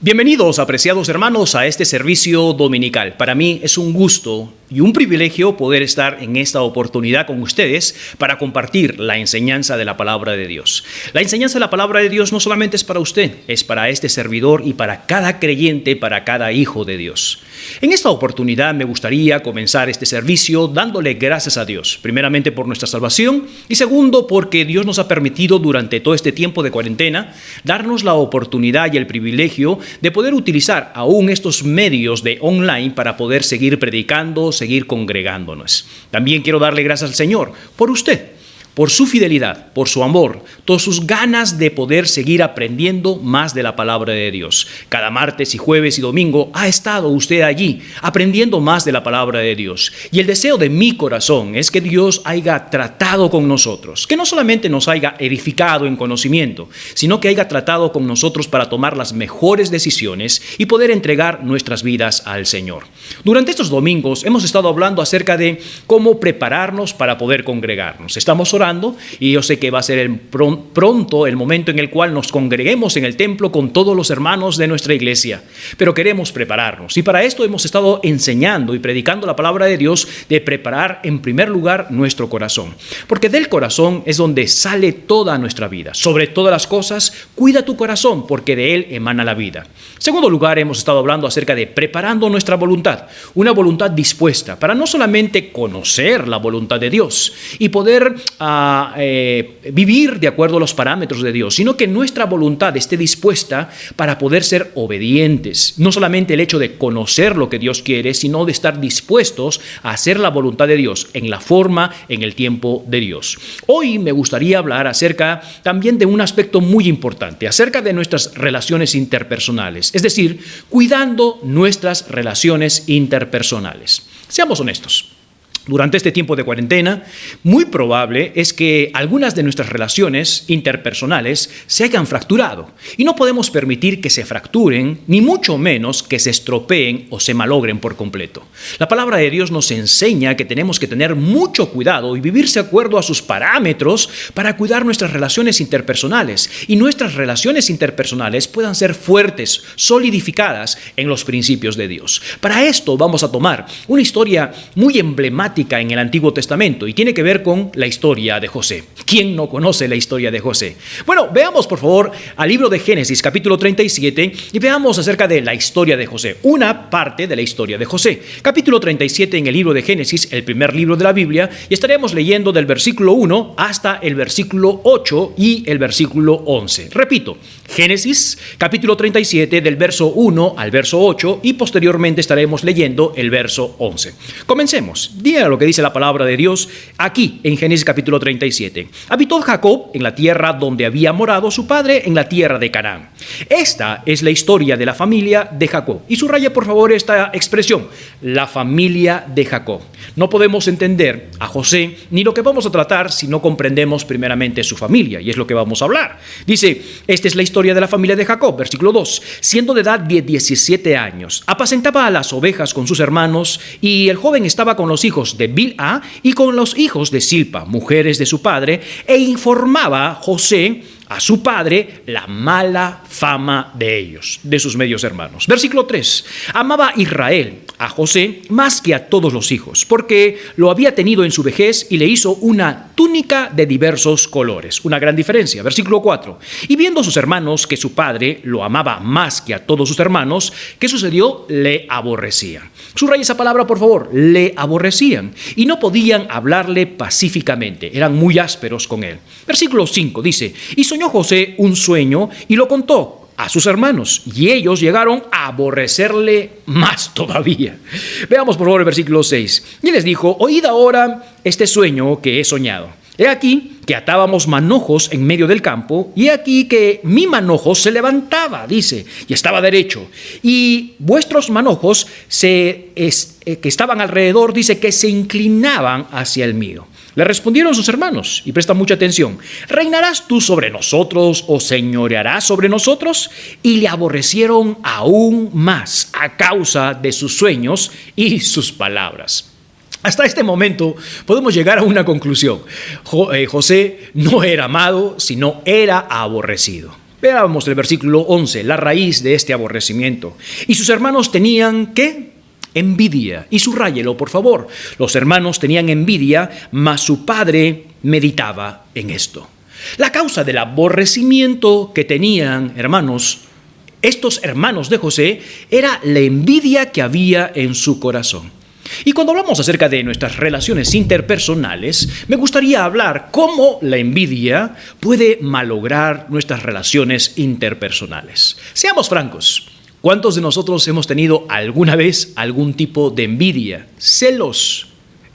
Bienvenidos, apreciados hermanos, a este servicio dominical. Para mí es un gusto y un privilegio poder estar en esta oportunidad con ustedes para compartir la enseñanza de la palabra de Dios. La enseñanza de la palabra de Dios no solamente es para usted, es para este servidor y para cada creyente, para cada hijo de Dios. En esta oportunidad me gustaría comenzar este servicio dándole gracias a Dios, primeramente por nuestra salvación y segundo porque Dios nos ha permitido durante todo este tiempo de cuarentena darnos la oportunidad y el privilegio de poder utilizar aún estos medios de online para poder seguir predicando, seguir congregándonos. También quiero darle gracias al Señor por usted, por su fidelidad, por su amor, todas sus ganas de poder seguir aprendiendo más de la palabra de Dios. Cada martes y jueves y domingo ha estado usted allí aprendiendo más de la palabra de Dios. Y el deseo de mi corazón es que Dios haya tratado con nosotros, que no solamente nos haya edificado en conocimiento, sino que haya tratado con nosotros para tomar las mejores decisiones y poder entregar nuestras vidas al Señor. Durante estos domingos hemos estado hablando acerca de cómo prepararnos para poder congregarnos. Estamos orando y yo sé que va a ser pronto el momento en el cual nos congreguemos en el templo con todos los hermanos de nuestra iglesia, pero queremos prepararnos y para esto hemos estado enseñando y predicando la palabra de Dios de preparar en primer lugar nuestro corazón, porque del corazón es donde sale toda nuestra vida. Sobre todas las cosas, cuida tu corazón porque de él emana la vida. En segundo lugar, hemos estado hablando acerca de preparando nuestra voluntad, una voluntad dispuesta para no solamente conocer la voluntad de Dios y poder vivir de acuerdo a los parámetros de Dios, sino que nuestra voluntad esté dispuesta para poder ser obedientes. No solamente el hecho de conocer lo que Dios quiere, sino de estar dispuestos a hacer la voluntad de Dios en la forma, en el tiempo de Dios. Hoy me gustaría hablar acerca también de un aspecto muy importante, acerca de nuestras relaciones interpersonales, es decir, cuidando nuestras relaciones interpersonales. Seamos honestos. Durante este tiempo de cuarentena, muy probable es que algunas de nuestras relaciones interpersonales se hayan fracturado y no podemos permitir que se fracturen, ni mucho menos que se estropeen o se malogren por completo. La palabra de Dios nos enseña que tenemos que tener mucho cuidado y vivir de acuerdo a sus parámetros para cuidar nuestras relaciones interpersonales y nuestras relaciones interpersonales puedan ser fuertes, solidificadas en los principios de Dios. Para esto vamos a tomar una historia muy emblemática en el Antiguo Testamento y tiene que ver con la historia de José. ¿Quién no conoce la historia de José? Bueno, veamos por favor al libro de Génesis capítulo 37 y veamos acerca de la historia de José, una parte de la historia de José. Capítulo 37 en el libro de Génesis, el primer libro de la Biblia, y estaremos leyendo del versículo 1 hasta el versículo 8 y el versículo 11. Repito, Génesis capítulo 37 del verso 1 al verso 8 y posteriormente estaremos leyendo el verso 11. Comencemos. Diga lo que dice la palabra de Dios aquí en Génesis capítulo 37. Habitó Jacob en la tierra donde había morado su padre, en la tierra de Canaán. Esta es la historia de la familia de Jacob. Y subraya por favor esta expresión, la familia de Jacob. No podemos entender a José ni lo que vamos a tratar si no comprendemos primeramente su familia, y es lo que vamos a hablar. Dice, esta es la historia de la familia de Jacob, versículo 2. Siendo de edad de 17 años, apacentaba a las ovejas con sus hermanos, y el joven estaba con los hijos de Bilha y con los hijos de Silpa, mujeres de su padre, e informaba José a su padre la mala fama de ellos, de sus medios hermanos. Versículo 3. Amaba Israel a José más que a todos los hijos, porque lo había tenido en su vejez y le hizo una túnica de diversos colores. Una gran diferencia. Versículo 4. Y viendo sus hermanos que su padre lo amaba más que a todos sus hermanos, ¿qué sucedió? Le aborrecían. Subraya esa palabra, por favor. Le aborrecían. Y no podían hablarle pacíficamente. Eran muy ásperos con él. Versículo 5 dice, y soñó José un sueño y lo contó a sus hermanos, y ellos llegaron a aborrecerle más todavía. Veamos por favor el versículo 6. Y les dijo, oíd ahora este sueño que he soñado. He aquí que atábamos manojos en medio del campo, y he aquí que mi manojo se levantaba, dice, y estaba derecho, y vuestros manojos que estaban alrededor, dice, que se inclinaban hacia el mío. Le respondieron sus hermanos, y presta mucha atención, ¿reinarás tú sobre nosotros o señorearás sobre nosotros? Y le aborrecieron aún más a causa de sus sueños y sus palabras. Hasta este momento podemos llegar a una conclusión. José no era amado, sino era aborrecido. Veamos el versículo 11, la raíz de este aborrecimiento. Y sus hermanos tenían, ¿qué? Envidia. Y subráyelo, por favor. Los hermanos tenían envidia, mas su padre meditaba en esto. La causa del aborrecimiento que tenían, hermanos, estos hermanos de José, era la envidia que había en su corazón. Y cuando hablamos acerca de nuestras relaciones interpersonales, me gustaría hablar cómo la envidia puede malograr nuestras relaciones interpersonales. Seamos francos, ¿cuántos de nosotros hemos tenido alguna vez algún tipo de envidia, celos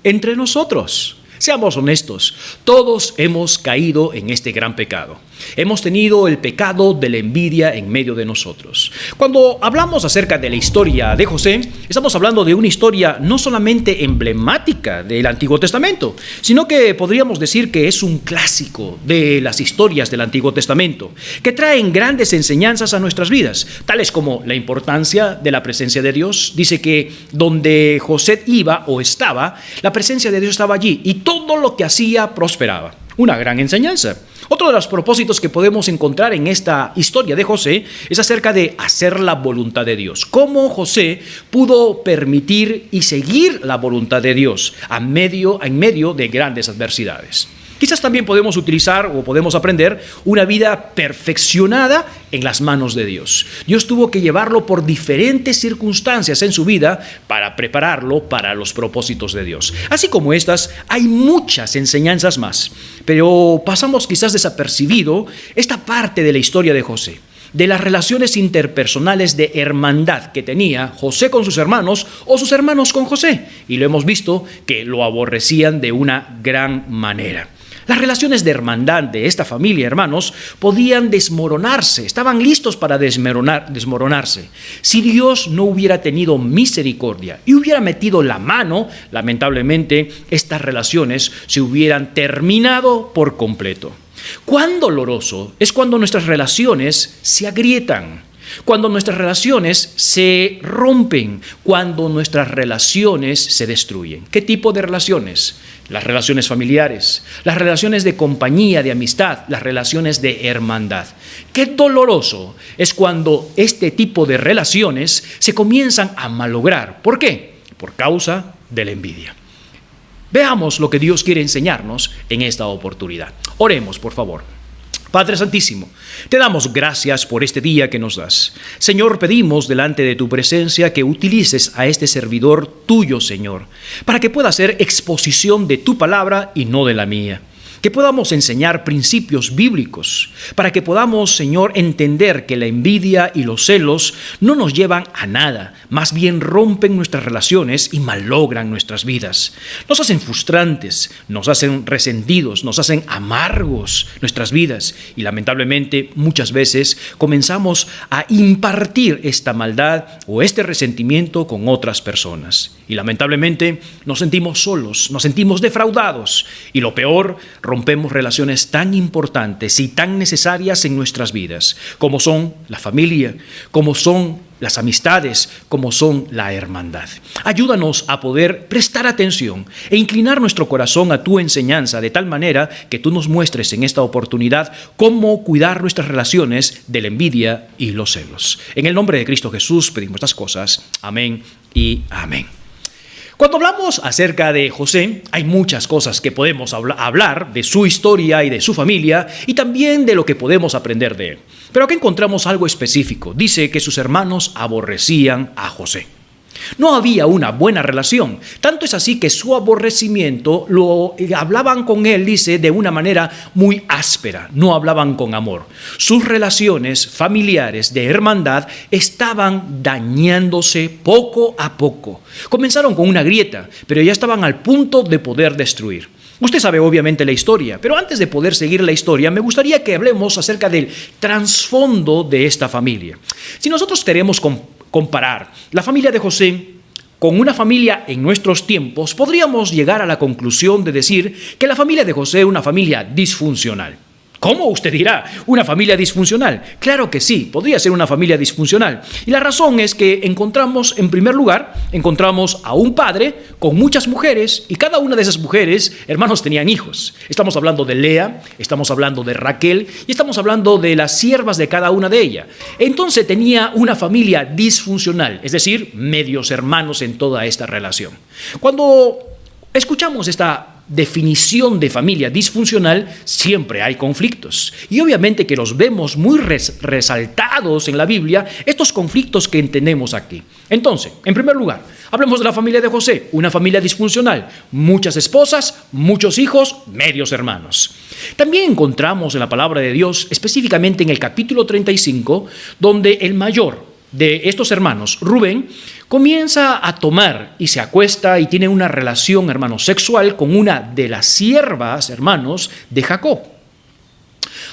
entre nosotros? Seamos honestos, todos hemos caído en este gran pecado. Hemos tenido el pecado de la envidia en medio de nosotros. Cuando hablamos acerca de la historia de José, estamos hablando de una historia no solamente emblemática del Antiguo Testamento, sino que podríamos decir que es un clásico de las historias del Antiguo Testamento, que traen grandes enseñanzas a nuestras vidas, tales como la importancia de la presencia de Dios. Dice que donde José iba o estaba, la presencia de Dios estaba allí y todo lo que hacía prosperaba. Una gran enseñanza. Otro de los propósitos que podemos encontrar en esta historia de José es acerca de hacer la voluntad de Dios. Cómo José pudo permitir y seguir la voluntad de Dios en medio de grandes adversidades. Quizás también podemos utilizar o podemos aprender una vida perfeccionada en las manos de Dios. Dios tuvo que llevarlo por diferentes circunstancias en su vida para prepararlo para los propósitos de Dios. Así como estas, hay muchas enseñanzas más, pero pasamos quizás desapercibido esta parte de la historia de José, de las relaciones interpersonales de hermandad que tenía José con sus hermanos o sus hermanos con José. Y lo hemos visto que lo aborrecían de una gran manera. Las relaciones de hermandad de esta familia, hermanos, podían desmoronarse, estaban listos para desmoronarse. Si Dios no hubiera tenido misericordia y hubiera metido la mano, lamentablemente estas relaciones se hubieran terminado por completo. Cuán doloroso es cuando nuestras relaciones se agrietan, cuando nuestras relaciones se rompen, cuando nuestras relaciones se destruyen. ¿Qué tipo de relaciones? Las relaciones familiares, las relaciones de compañía, de amistad, las relaciones de hermandad. Qué doloroso es cuando este tipo de relaciones se comienzan a malograr. ¿Por qué? Por causa de la envidia. Veamos lo que Dios quiere enseñarnos en esta oportunidad. Oremos, por favor. Padre Santísimo, te damos gracias por este día que nos das. Señor, pedimos delante de tu presencia que utilices a este servidor tuyo, Señor, para que pueda hacer exposición de tu palabra y no de la mía. Que podamos enseñar principios bíblicos, para que podamos, Señor, entender que la envidia y los celos no nos llevan a nada, más bien rompen nuestras relaciones y malogran nuestras vidas. Nos hacen frustrantes, nos hacen resentidos, nos hacen amargos nuestras vidas y lamentablemente muchas veces comenzamos a impartir esta maldad o este resentimiento con otras personas. Y lamentablemente nos sentimos solos, nos sentimos defraudados y lo peor, rompemos relaciones tan importantes y tan necesarias en nuestras vidas, como son la familia, como son las amistades, como son la hermandad. Ayúdanos a poder prestar atención e inclinar nuestro corazón a tu enseñanza de tal manera que tú nos muestres en esta oportunidad cómo cuidar nuestras relaciones de la envidia y los celos. En el nombre de Cristo Jesús pedimos estas cosas. Amén y amén. Cuando hablamos acerca de José, hay muchas cosas que podemos hablar de su historia y de su familia y también de lo que podemos aprender de él. Pero aquí encontramos algo específico. Dice que sus hermanos aborrecían a José. No había una buena relación. Tanto es así que su aborrecimiento lo hablaban con él, dice, de una manera muy áspera. No hablaban con amor. Sus relaciones familiares de hermandad estaban dañándose poco a poco. Comenzaron con una grieta, pero ya estaban al punto de poder destruir. Usted sabe obviamente la historia, pero antes de poder seguir la historia, me gustaría que hablemos acerca del trasfondo de esta familia. Si nosotros queremos comparar la familia de José con una familia en nuestros tiempos, podríamos llegar a la conclusión de decir que la familia de José es una familia disfuncional. ¿Cómo? Usted dirá, ¿una familia disfuncional? Claro que sí, podría ser una familia disfuncional. Y la razón es que encontramos, en primer lugar, encontramos a un padre con muchas mujeres y cada una de esas mujeres, hermanos, tenían hijos. Estamos hablando de Lea, estamos hablando de Raquel y estamos hablando de las siervas de cada una de ellas. Entonces tenía una familia disfuncional, es decir, medios hermanos en toda esta relación. Cuando escuchamos esta definición de familia disfuncional, siempre hay conflictos. Y obviamente que los vemos muy resaltados en la Biblia, estos conflictos que entendemos aquí. Entonces, en primer lugar, hablemos de la familia de José, una familia disfuncional, muchas esposas, muchos hijos, medios hermanos. También encontramos en la palabra de Dios, específicamente en el capítulo 35, donde el mayor de estos hermanos, Rubén, comienza a tomar y se acuesta y tiene una relación, hermanos, sexual con una de las siervas, hermanos, de Jacob.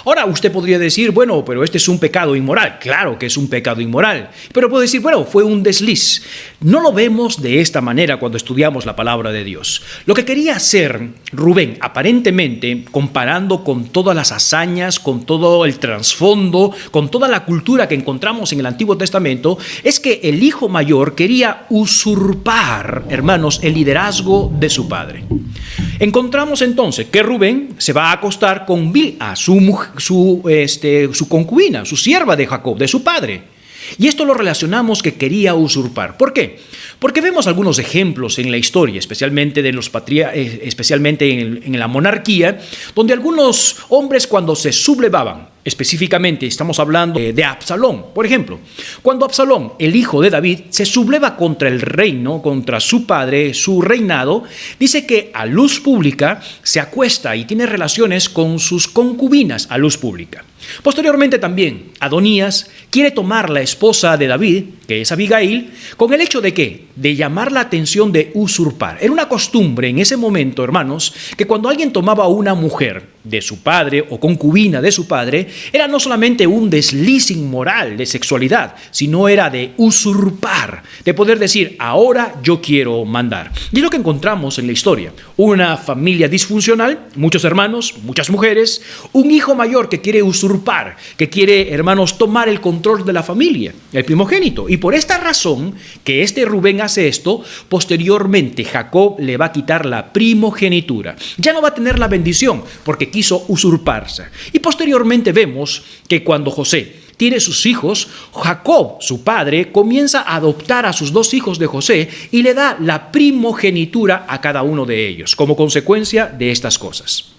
Ahora usted podría decir, bueno, pero este es un pecado inmoral. Claro que es un pecado inmoral. Pero puede decir, bueno, fue un desliz. No lo vemos de esta manera cuando estudiamos la palabra de Dios. Lo que quería hacer Rubén, aparentemente, comparando con todas las hazañas, con todo el trasfondo, con toda la cultura que encontramos en el Antiguo Testamento, es que el hijo mayor quería usurpar, hermanos, el liderazgo de su padre. Encontramos entonces que Rubén se va a acostar con Bilha, su concubina, su sierva de Jacob, de su padre. Y esto lo relacionamos que quería usurpar. ¿Por qué? Porque vemos algunos ejemplos en la historia, especialmente en la monarquía, donde algunos hombres cuando se sublevaban, específicamente estamos hablando de Absalón, por ejemplo, cuando Absalón, el hijo de David, se subleva contra el reino, contra su padre, su reinado, dice que a luz pública se acuesta y tiene relaciones con sus concubinas a luz pública. Posteriormente también, Adonías quiere tomar la esposa de David, que es Abigail, con el hecho de ¿qué? De llamar la atención, de usurpar. Era una costumbre en ese momento, hermanos, que cuando alguien tomaba a una mujer de su padre o concubina de su padre, era no solamente un desliz inmoral de sexualidad, sino era de usurpar, de poder decir, ahora yo quiero mandar. Y es lo que encontramos en la historia. Una familia disfuncional, muchos hermanos, muchas mujeres, un hijo mayor que quiere usurpar, que quiere, hermanos, tomar el control de la familia, el primogénito. Y por esta razón que Rubén hace esto, posteriormente Jacob le va a quitar la primogenitura. Ya no va a tener la bendición porque quiso usurparse. Y posteriormente vemos que cuando José tiene sus hijos, Jacob, su padre, comienza a adoptar a sus dos hijos de José y le da la primogenitura a cada uno de ellos, como consecuencia de estas cosas.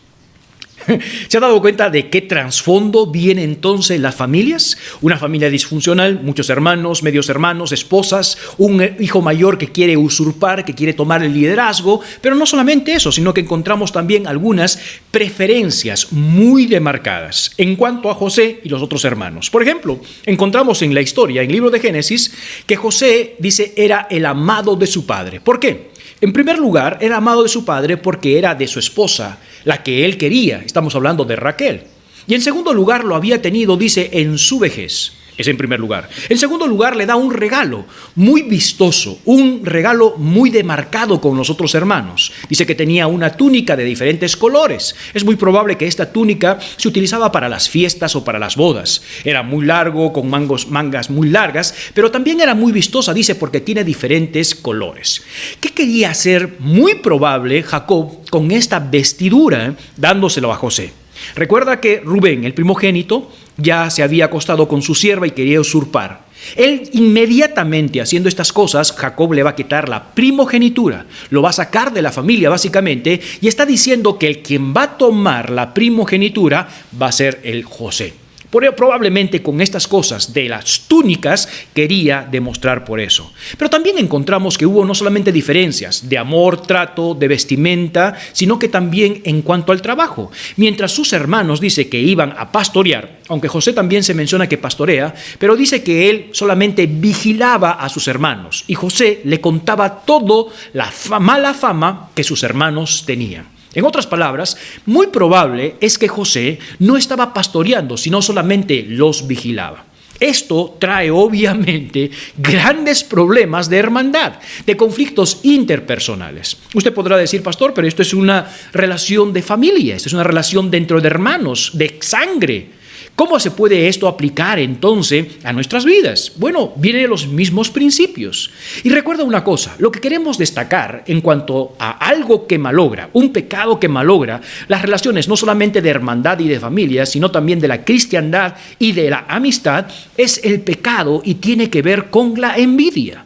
¿Se ha dado cuenta de qué trasfondo viene entonces las familias? Una familia disfuncional, muchos hermanos, medios hermanos, esposas, un hijo mayor que quiere usurpar, que quiere tomar el liderazgo, pero no solamente eso, sino que encontramos también algunas preferencias muy demarcadas en cuanto a José y los otros hermanos. Por ejemplo, encontramos en la historia, en el libro de Génesis, que José, dice, era el amado de su padre. ¿Por qué? En primer lugar, era amado de su padre porque era de su esposa, la que él quería. Estamos hablando de Raquel. Y en segundo lugar, lo había tenido, dice, en su vejez. Es en primer lugar. En segundo lugar, le da un regalo muy vistoso, un regalo muy demarcado con los otros hermanos. Dice que tenía una túnica de diferentes colores. Es muy probable que esta túnica se utilizaba para las fiestas o para las bodas. Era muy largo, con mangas muy largas, pero también era muy vistosa, dice, porque tiene diferentes colores. ¿Qué quería hacer? Muy probable Jacob con esta vestidura, dándoselo a José. Recuerda que Rubén, el primogénito, ya se había acostado con su sierva y quería usurpar. Él inmediatamente haciendo estas cosas, Jacob le va a quitar la primogenitura, lo va a sacar de la familia básicamente y está diciendo que el quien va a tomar la primogenitura va a ser el José. Probablemente con estas cosas de las túnicas quería demostrar por eso. Pero también encontramos que hubo no solamente diferencias de amor, trato, de vestimenta, sino que también en cuanto al trabajo. Mientras sus hermanos dice que iban a pastorear, aunque José también se menciona que pastorea, pero dice que él solamente vigilaba a sus hermanos y José le contaba todo la mala fama que sus hermanos tenían. En otras palabras, muy probable es que José no estaba pastoreando, sino solamente los vigilaba. Esto trae obviamente grandes problemas de hermandad, de conflictos interpersonales. Usted podrá decir, pastor, pero esto es una relación de familia, esto es una relación dentro de hermanos, de sangre. ¿Cómo se puede esto aplicar entonces a nuestras vidas? Bueno, viene de los mismos principios. Y recuerda una cosa, lo que queremos destacar en cuanto a algo que malogra, un pecado que malogra las relaciones no solamente de hermandad y de familia, sino también de la cristiandad y de la amistad, es el pecado y tiene que ver con la envidia.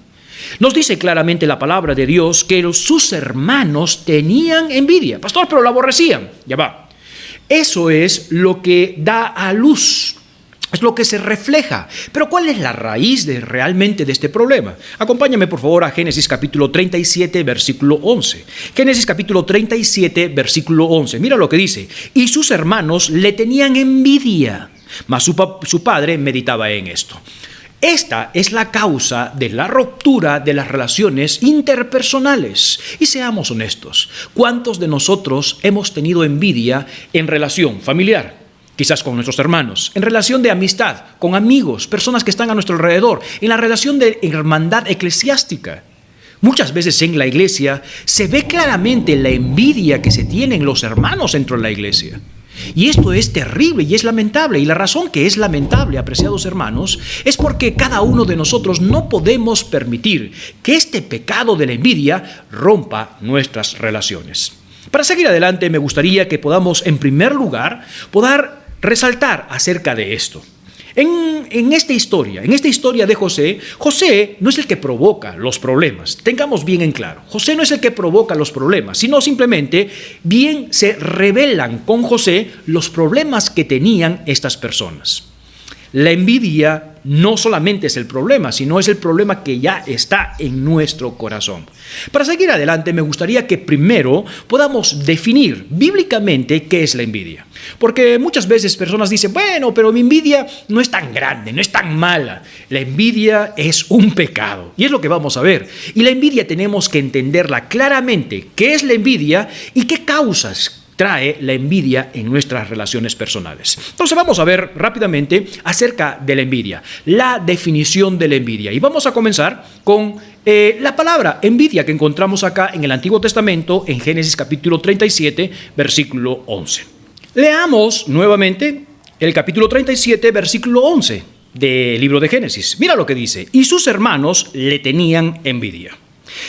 Nos dice claramente la palabra de Dios que sus hermanos tenían envidia. Pastor, pero lo aborrecían. Ya va. Eso es lo que da a luz, es lo que se refleja. Pero ¿cuál es la raíz realmente de este problema? Acompáñame por favor a Génesis capítulo 37, versículo 11. Génesis capítulo 37, versículo 11. Mira lo que dice. Y sus hermanos le tenían envidia, mas su padre meditaba en esto. Esta es la causa de la ruptura de las relaciones interpersonales. Y seamos honestos, ¿cuántos de nosotros hemos tenido envidia en relación familiar? Quizás con nuestros hermanos, en relación de amistad, con amigos, personas que están a nuestro alrededor, en la relación de hermandad eclesiástica. Muchas veces en la iglesia se ve claramente la envidia que se tienen los hermanos dentro de la iglesia. Y esto es terrible y es lamentable. Y la razón que es lamentable, apreciados hermanos, es porque cada uno de nosotros no podemos permitir que este pecado de la envidia rompa nuestras relaciones. Para seguir adelante, me gustaría que podamos, en primer lugar, poder resaltar acerca de esto. En esta historia de José, José no es el que provoca los problemas. Tengamos bien en claro, José no es el que provoca los problemas, sino simplemente bien se revelan con José los problemas que tenían estas personas. La envidia no solamente es el problema, sino es el problema que ya está en nuestro corazón. Para seguir adelante, me gustaría que primero podamos definir bíblicamente qué es la envidia. Porque muchas veces personas dicen, bueno, pero mi envidia no es tan grande, no es tan mala. La envidia es un pecado. Y es lo que vamos a ver. Y la envidia tenemos que entenderla claramente. ¿Qué es la envidia y qué causas trae la envidia en nuestras relaciones personales? Entonces vamos a ver rápidamente acerca de la envidia, la definición de la envidia. Y vamos a comenzar con la palabra envidia que encontramos acá en el Antiguo Testamento, en Génesis capítulo 37, versículo 11. Leamos nuevamente el capítulo 37, versículo 11 del libro de Génesis. Mira lo que dice. Y sus hermanos le tenían envidia.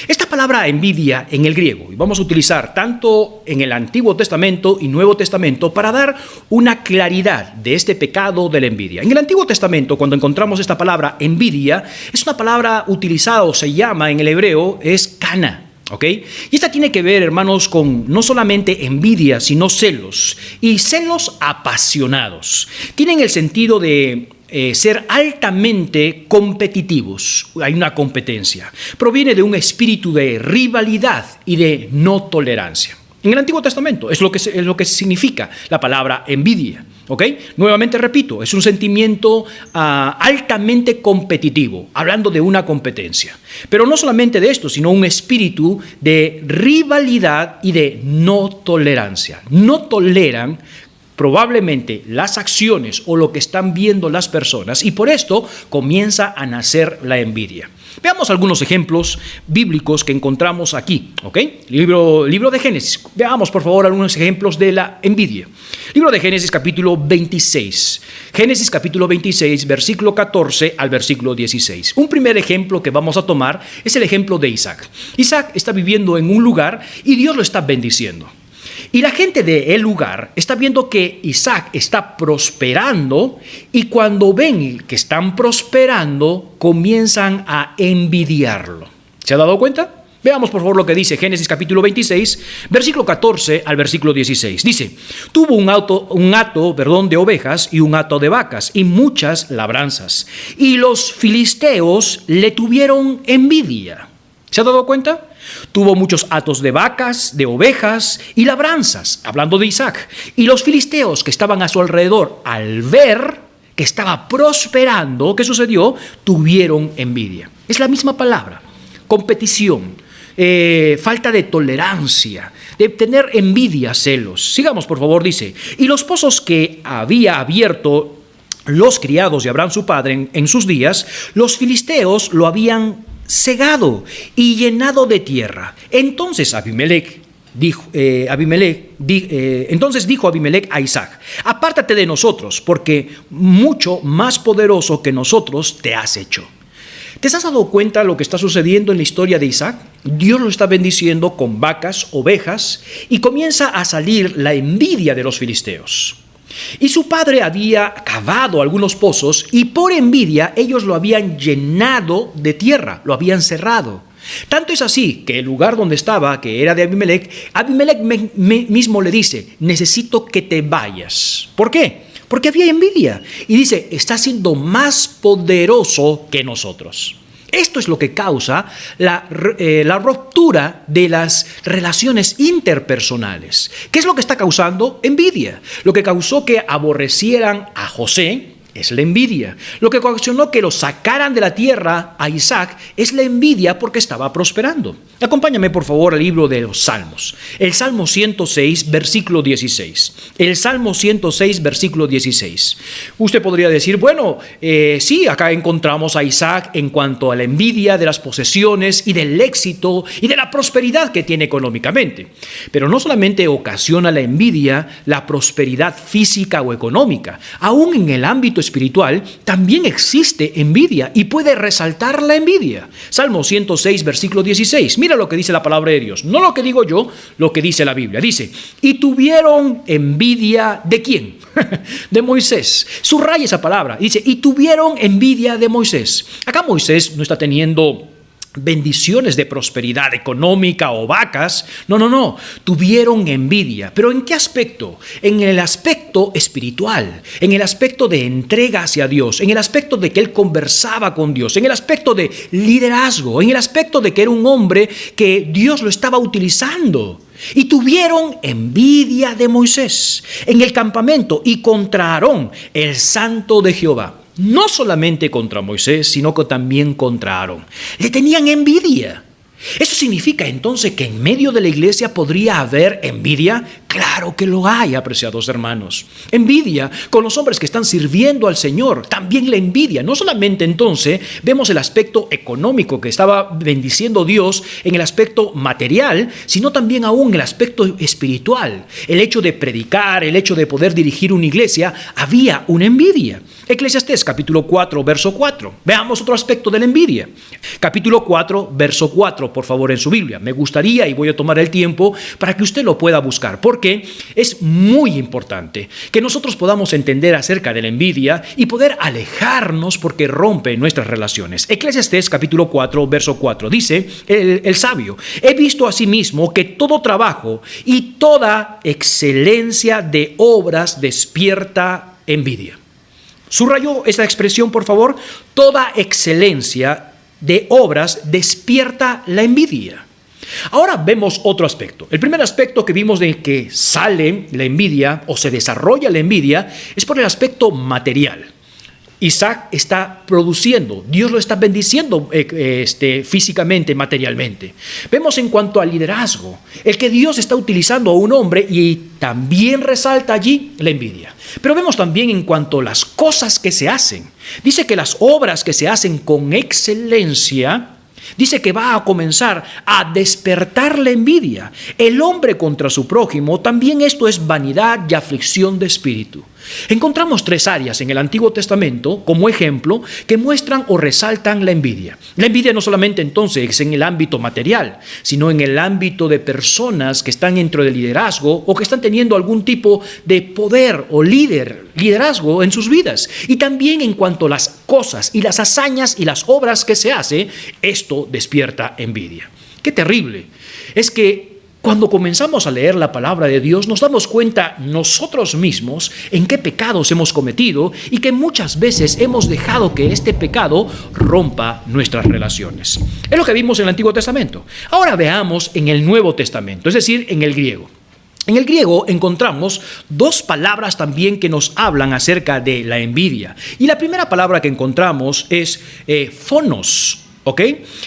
Esta palabra envidia en el griego, y vamos a utilizar tanto en el Antiguo Testamento y Nuevo Testamento para dar una claridad de este pecado de la envidia. En el Antiguo Testamento, cuando encontramos esta palabra envidia, es una palabra utilizada o se llama en el hebreo, es cana. ¿Ok? Y esta tiene que ver, hermanos, con no solamente envidia, sino celos, y celos apasionados. Tienen el sentido de ser altamente competitivos. Hay una competencia. Proviene de un espíritu de rivalidad y de no tolerancia. En el Antiguo Testamento es lo que significa la palabra envidia. ¿Ok? Nuevamente repito, es un sentimiento altamente competitivo, hablando de una competencia. Pero no solamente de esto, sino un espíritu de rivalidad y de no tolerancia. No toleran probablemente las acciones o lo que están viendo las personas, y por esto comienza a nacer la envidia. Veamos algunos ejemplos bíblicos que encontramos aquí, ¿ok? Libro de Génesis. Veamos, por favor, algunos ejemplos de la envidia. Libro de Génesis, capítulo 26. Génesis, capítulo 26, versículo 14 al versículo 16. Un primer ejemplo que vamos a tomar es el ejemplo de Isaac. Isaac está viviendo en un lugar y Dios lo está bendiciendo. Y la gente del lugar está viendo que Isaac está prosperando, y cuando ven que están prosperando, comienzan a envidiarlo. ¿Se ha dado cuenta? Veamos por favor lo que dice Génesis capítulo 26, versículo 14 al versículo 16. Dice, tuvo un hato de ovejas y un hato de vacas y muchas labranzas. Y los filisteos le tuvieron envidia. ¿Se ha dado cuenta? Tuvo muchos hatos de vacas, de ovejas y labranzas, hablando de Isaac. Y los filisteos que estaban a su alrededor, al ver que estaba prosperando, ¿qué sucedió? Tuvieron envidia. Es la misma palabra, competición, falta de tolerancia, de tener envidia, celos. Sigamos, por favor, dice. Y los pozos que había abierto los criados de Abraham su padre en sus días, los filisteos lo habían cegado y llenado de tierra. Entonces dijo Abimelec a Isaac: apártate de nosotros, porque mucho más poderoso que nosotros te has hecho. ¿Te has dado cuenta de lo que está sucediendo en la historia de Isaac? Dios lo está bendiciendo con vacas, ovejas, y comienza a salir la envidia de los filisteos. Y su padre había cavado algunos pozos y por envidia ellos lo habían llenado de tierra, lo habían cerrado. Tanto es así que el lugar donde estaba, que era de Abimelec, mismo le dice: necesito que te vayas. ¿Por qué? Porque había envidia. Y dice: está siendo más poderoso que nosotros. Esto es lo que causa la ruptura de las relaciones interpersonales. ¿Qué es lo que está causando? Envidia. Lo que causó que aborrecieran a José es la envidia. Lo que ocasionó que lo sacaran de la tierra a Isaac es la envidia porque estaba prosperando. Acompáñame por favor al libro de los Salmos. El Salmo 106, versículo 16. El Salmo 106, versículo 16. Usted podría decir: bueno, sí, acá encontramos a Isaac en cuanto a la envidia de las posesiones y del éxito y de la prosperidad que tiene económicamente. Pero no solamente ocasiona la envidia la prosperidad física o económica. Aún en el ámbito espiritual también existe envidia y puede resaltar la envidia. Salmo 106, versículo 16. Mira lo que dice la palabra de Dios. No lo que digo yo, lo que dice la Biblia. Dice: y tuvieron envidia ¿de quién? De Moisés. Subraya esa palabra. Dice: y tuvieron envidia de Moisés. Acá Moisés no está teniendo bendiciones de prosperidad económica o vacas. No. Tuvieron envidia. ¿Pero en qué aspecto? En el aspecto espiritual, en el aspecto de entrega hacia Dios, en el aspecto de que él conversaba con Dios, en el aspecto de liderazgo, en el aspecto de que era un hombre que Dios lo estaba utilizando. Y tuvieron envidia de Moisés en el campamento y contra Aarón, el santo de Jehová. No solamente contra Moisés, sino que también contra Aarón. Le tenían envidia. ¿Eso significa entonces que en medio de la iglesia podría haber envidia? Claro que lo hay, apreciados hermanos. Envidia con los hombres que están sirviendo al Señor. También la envidia. No solamente entonces vemos el aspecto económico que estaba bendiciendo Dios en el aspecto material, sino también aún en el aspecto espiritual. El hecho de predicar, el hecho de poder dirigir una iglesia, había una envidia. Eclesiastés capítulo 4, verso 4. Veamos otro aspecto de la envidia. Capítulo 4, verso 4, por favor, en su Biblia. Me gustaría, y voy a tomar el tiempo para que usted lo pueda buscar, porque es muy importante que nosotros podamos entender acerca de la envidia y poder alejarnos porque rompe nuestras relaciones. Eclesiastés capítulo 4, verso 4. Dice el sabio: he visto asimismo que todo trabajo y toda excelencia de obras despierta envidia. Subrayó esta expresión, por favor. Toda excelencia de obras despierta la envidia. Ahora vemos otro aspecto. El primer aspecto que vimos de que sale la envidia o se desarrolla la envidia es por el aspecto material. Isaac está produciendo, Dios lo está bendiciendo físicamente, materialmente. Vemos en cuanto al liderazgo, el que Dios está utilizando a un hombre y también resalta allí la envidia. Pero vemos también en cuanto a las cosas que se hacen. Dice que las obras que se hacen con excelencia, dice que va a comenzar a despertar la envidia. El hombre contra su prójimo, también esto es vanidad y aflicción de espíritu. Encontramos tres áreas en el Antiguo Testamento como ejemplo que muestran o resaltan la envidia. La envidia no solamente entonces es en el ámbito material, sino en el ámbito de personas que están dentro del liderazgo o que están teniendo algún tipo de poder o liderazgo en sus vidas. Y también en cuanto a las cosas y las hazañas y las obras que se hace, esto despierta envidia. ¡Qué terrible! Es que cuando comenzamos a leer la palabra de Dios, nos damos cuenta nosotros mismos en qué pecados hemos cometido y que muchas veces hemos dejado que este pecado rompa nuestras relaciones. Es lo que vimos en el Antiguo Testamento. Ahora veamos en el Nuevo Testamento, es decir, en el griego. En el griego encontramos dos palabras también que nos hablan acerca de la envidia. Y la primera palabra que encontramos es fonos. ¿Ok?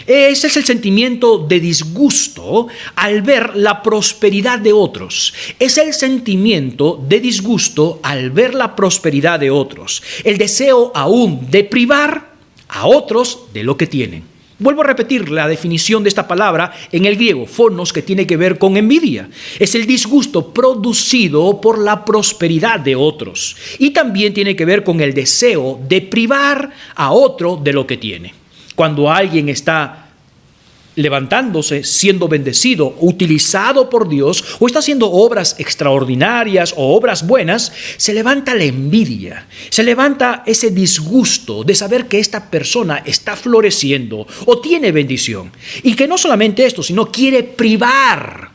Ese es el sentimiento de disgusto al ver la prosperidad de otros. Es el sentimiento de disgusto al ver la prosperidad de otros. El deseo aún de privar a otros de lo que tienen. Vuelvo a repetir la definición de esta palabra en el griego, phonos, que tiene que ver con envidia. Es el disgusto producido por la prosperidad de otros. Y también tiene que ver con el deseo de privar a otro de lo que tiene. Cuando alguien está levantándose, siendo bendecido, utilizado por Dios, o está haciendo obras extraordinarias o obras buenas, se levanta la envidia, se levanta ese disgusto de saber que esta persona está floreciendo o tiene bendición. Y que no solamente esto, sino quiere privar.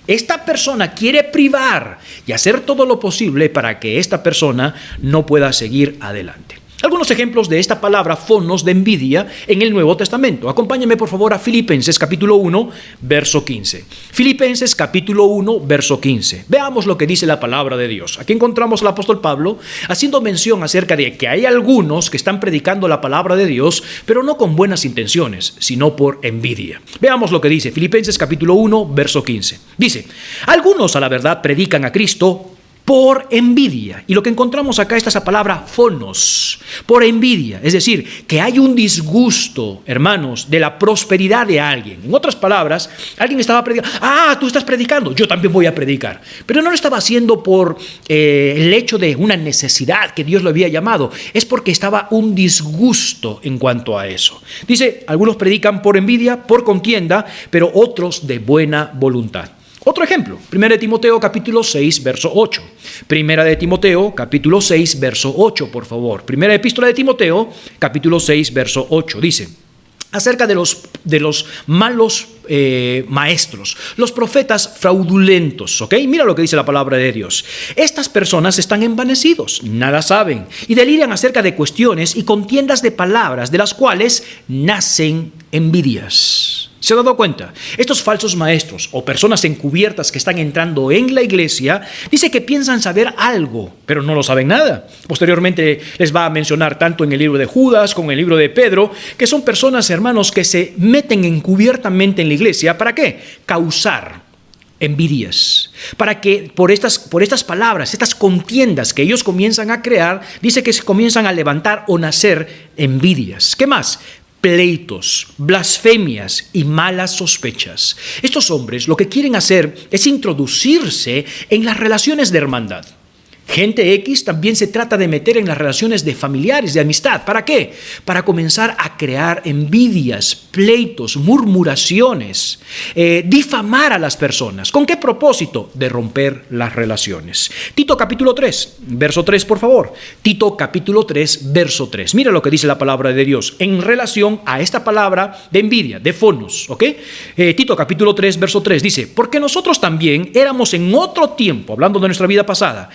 Esta persona quiere privar y hacer todo lo posible para que esta persona no pueda seguir adelante. Algunos ejemplos de esta palabra phonos de envidia en el Nuevo Testamento. Acompáñenme por favor a Filipenses capítulo 1, verso 15. Filipenses capítulo 1, verso 15. Veamos lo que dice la palabra de Dios. Aquí encontramos al apóstol Pablo haciendo mención acerca de que hay algunos que están predicando la palabra de Dios, pero no con buenas intenciones, sino por envidia. Veamos lo que dice Filipenses capítulo 1, verso 15. Dice, algunos a la verdad predican a Cristo por envidia. Y lo que encontramos acá está esa palabra phonos, por envidia. Es decir, que hay un disgusto, hermanos, de la prosperidad de alguien. En otras palabras, alguien estaba predicando. Tú estás predicando, yo también voy a predicar. Pero no lo estaba haciendo por el hecho de una necesidad que Dios lo había llamado. Es porque estaba un disgusto en cuanto a eso. Dice, algunos predican por envidia, por contienda, pero otros de buena voluntad. Otro ejemplo, 1 Timoteo capítulo 6, verso 8. 1 Timoteo capítulo 6, verso 8, por favor. Primera epístola de Timoteo, capítulo 6, verso 8. Dice, acerca de los malos maestros, los profetas fraudulentos, ¿ok? Mira lo que dice la palabra de Dios. Estas personas están envanecidos, nada saben, y deliran acerca de cuestiones y contiendas de palabras, de las cuales nacen envidias. ¿Se ha dado cuenta? Estos falsos maestros o personas encubiertas que están entrando en la iglesia, dice que piensan saber algo, pero no lo saben nada. Posteriormente les va a mencionar tanto en el libro de Judas como en el libro de Pedro, que son personas, hermanos, que se meten encubiertamente en la iglesia. ¿Para qué? Causar envidias. Para que por estas palabras, estas contiendas que ellos comienzan a crear, dice que se comienzan a levantar o nacer envidias. ¿Qué más? Pleitos, blasfemias y malas sospechas. Estos hombres lo que quieren hacer es introducirse en las relaciones de hermandad. Gente X también se trata de meter en las relaciones de familiares, de amistad. ¿Para qué? Para comenzar a crear envidias, pleitos, murmuraciones, difamar a las personas. ¿Con qué propósito? De romper las relaciones. Tito capítulo 3, verso 3, por favor. Tito capítulo 3, verso 3. Mira lo que dice la palabra de Dios en relación a esta palabra de envidia, de phonos, ¿ok? Tito capítulo 3, verso 3 dice, porque nosotros también éramos en otro tiempo, hablando de nuestra vida pasada,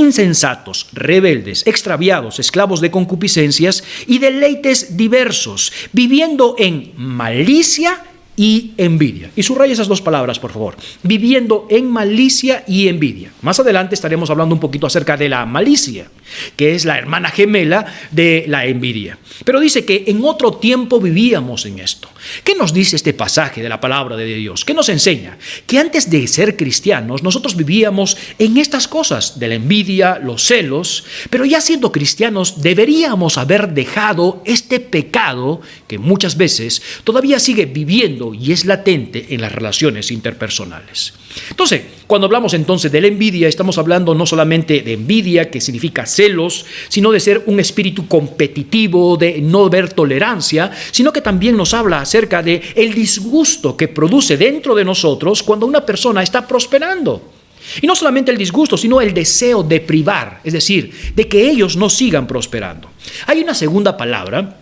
insensatos, rebeldes, extraviados, esclavos de concupiscencias y deleites diversos, viviendo en malicia y envidia. Y subraya esas dos palabras, por favor. Viviendo en malicia y envidia. Más adelante estaremos hablando un poquito acerca de la malicia, que es la hermana gemela de la envidia. Pero dice que en otro tiempo vivíamos en esto. ¿Qué nos dice este pasaje de la palabra de Dios? ¿Qué nos enseña? Que antes de ser cristianos, nosotros vivíamos en estas cosas, de la envidia, los celos, pero ya siendo cristianos deberíamos haber dejado este pecado que muchas veces todavía sigue viviendo y es latente en las relaciones interpersonales. Entonces, cuando hablamos entonces de la envidia, estamos hablando no solamente de envidia, que significa celos, sino de ser un espíritu competitivo, de no ver tolerancia, sino que también nos habla acerca de el disgusto que produce dentro de nosotros cuando una persona está prosperando. Y no solamente el disgusto, sino el deseo de privar, es decir, de que ellos no sigan prosperando. Hay una segunda palabra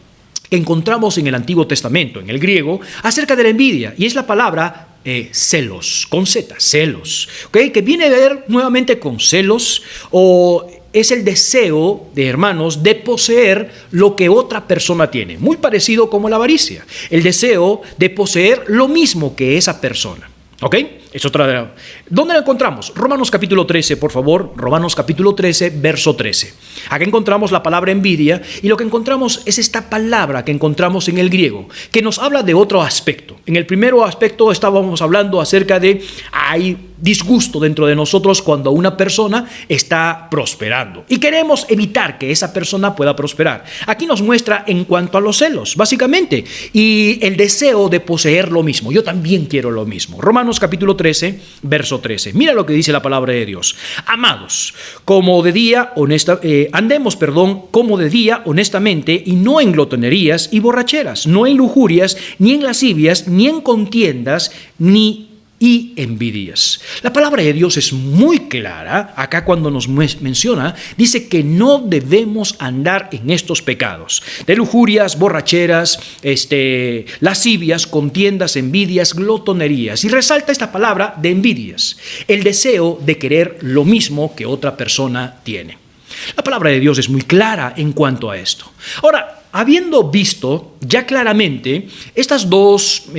que encontramos en el Antiguo Testamento, en el griego, acerca de la envidia, y es la palabra celos, con Z, celos, ¿okay? Que viene a ver nuevamente con celos, o es el deseo de hermanos de poseer lo que otra persona tiene, muy parecido como la avaricia, el deseo de poseer lo mismo que esa persona. ¿Ok? Es otra de la... ¿Dónde la encontramos? Romanos capítulo 13, por favor. Romanos capítulo 13, verso 13. Acá encontramos la palabra envidia y lo que encontramos es esta palabra que encontramos en el griego, que nos habla de otro aspecto. En el primer aspecto estábamos hablando acerca de hay disgusto dentro de nosotros cuando una persona está prosperando y queremos evitar que esa persona pueda prosperar. Aquí nos muestra en cuanto a los celos, básicamente, y el deseo de poseer lo mismo. Yo también quiero lo mismo. Romanos capítulo 13, verso 13. Mira lo que dice la palabra de Dios. Amados, andemos como de día honestamente y no en glotonerías y borracheras, no en lujurias, ni en lascivias, ni en contiendas, y envidias. La palabra de Dios es muy clara. Acá cuando nos menciona, dice que no debemos andar en estos pecados de lujurias, borracheras, lascivias, contiendas, envidias, glotonerías. Y resalta esta palabra de envidias, el deseo de querer lo mismo que otra persona tiene. La palabra de Dios es muy clara en cuanto a esto. Ahora, habiendo visto ya claramente estas dos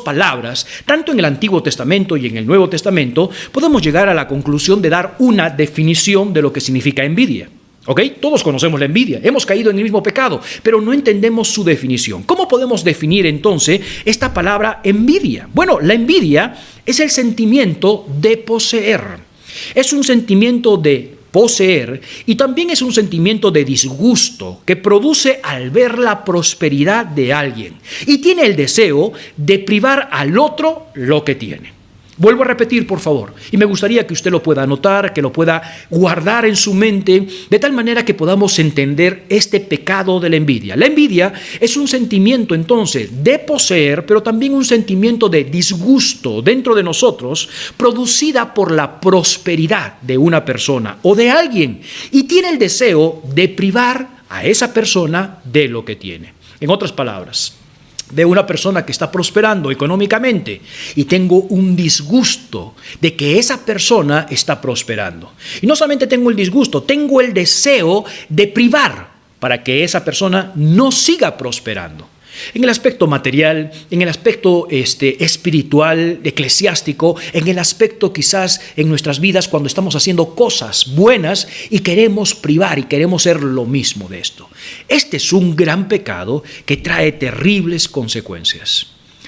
palabras, tanto en el Antiguo Testamento y en el Nuevo Testamento, podemos llegar a la conclusión de dar una definición de lo que significa envidia. ¿Ok? Todos conocemos la envidia, hemos caído en el mismo pecado, pero no entendemos su definición. ¿Cómo podemos definir entonces esta palabra envidia? Bueno, la envidia es el sentimiento de poseer. Es un sentimiento de poseer y también es un sentimiento de disgusto que produce al ver la prosperidad de alguien y tiene el deseo de privar al otro lo que tiene. Vuelvo a repetir, por favor, y me gustaría que usted lo pueda anotar, que lo pueda guardar en su mente, de tal manera que podamos entender este pecado de la envidia. La envidia es un sentimiento, entonces, de poseer, pero también un sentimiento de disgusto dentro de nosotros, producida por la prosperidad de una persona o de alguien, y tiene el deseo de privar a esa persona de lo que tiene. En otras palabras, de una persona que está prosperando económicamente y tengo un disgusto de que esa persona está prosperando. Y no solamente tengo el disgusto, tengo el deseo de privar para que esa persona no siga prosperando. En el aspecto material, en el aspecto espiritual, eclesiástico, en el aspecto quizás en nuestras vidas cuando estamos haciendo cosas buenas y queremos privar y queremos ser lo mismo de esto. Este es un gran pecado que trae terribles consecuencias.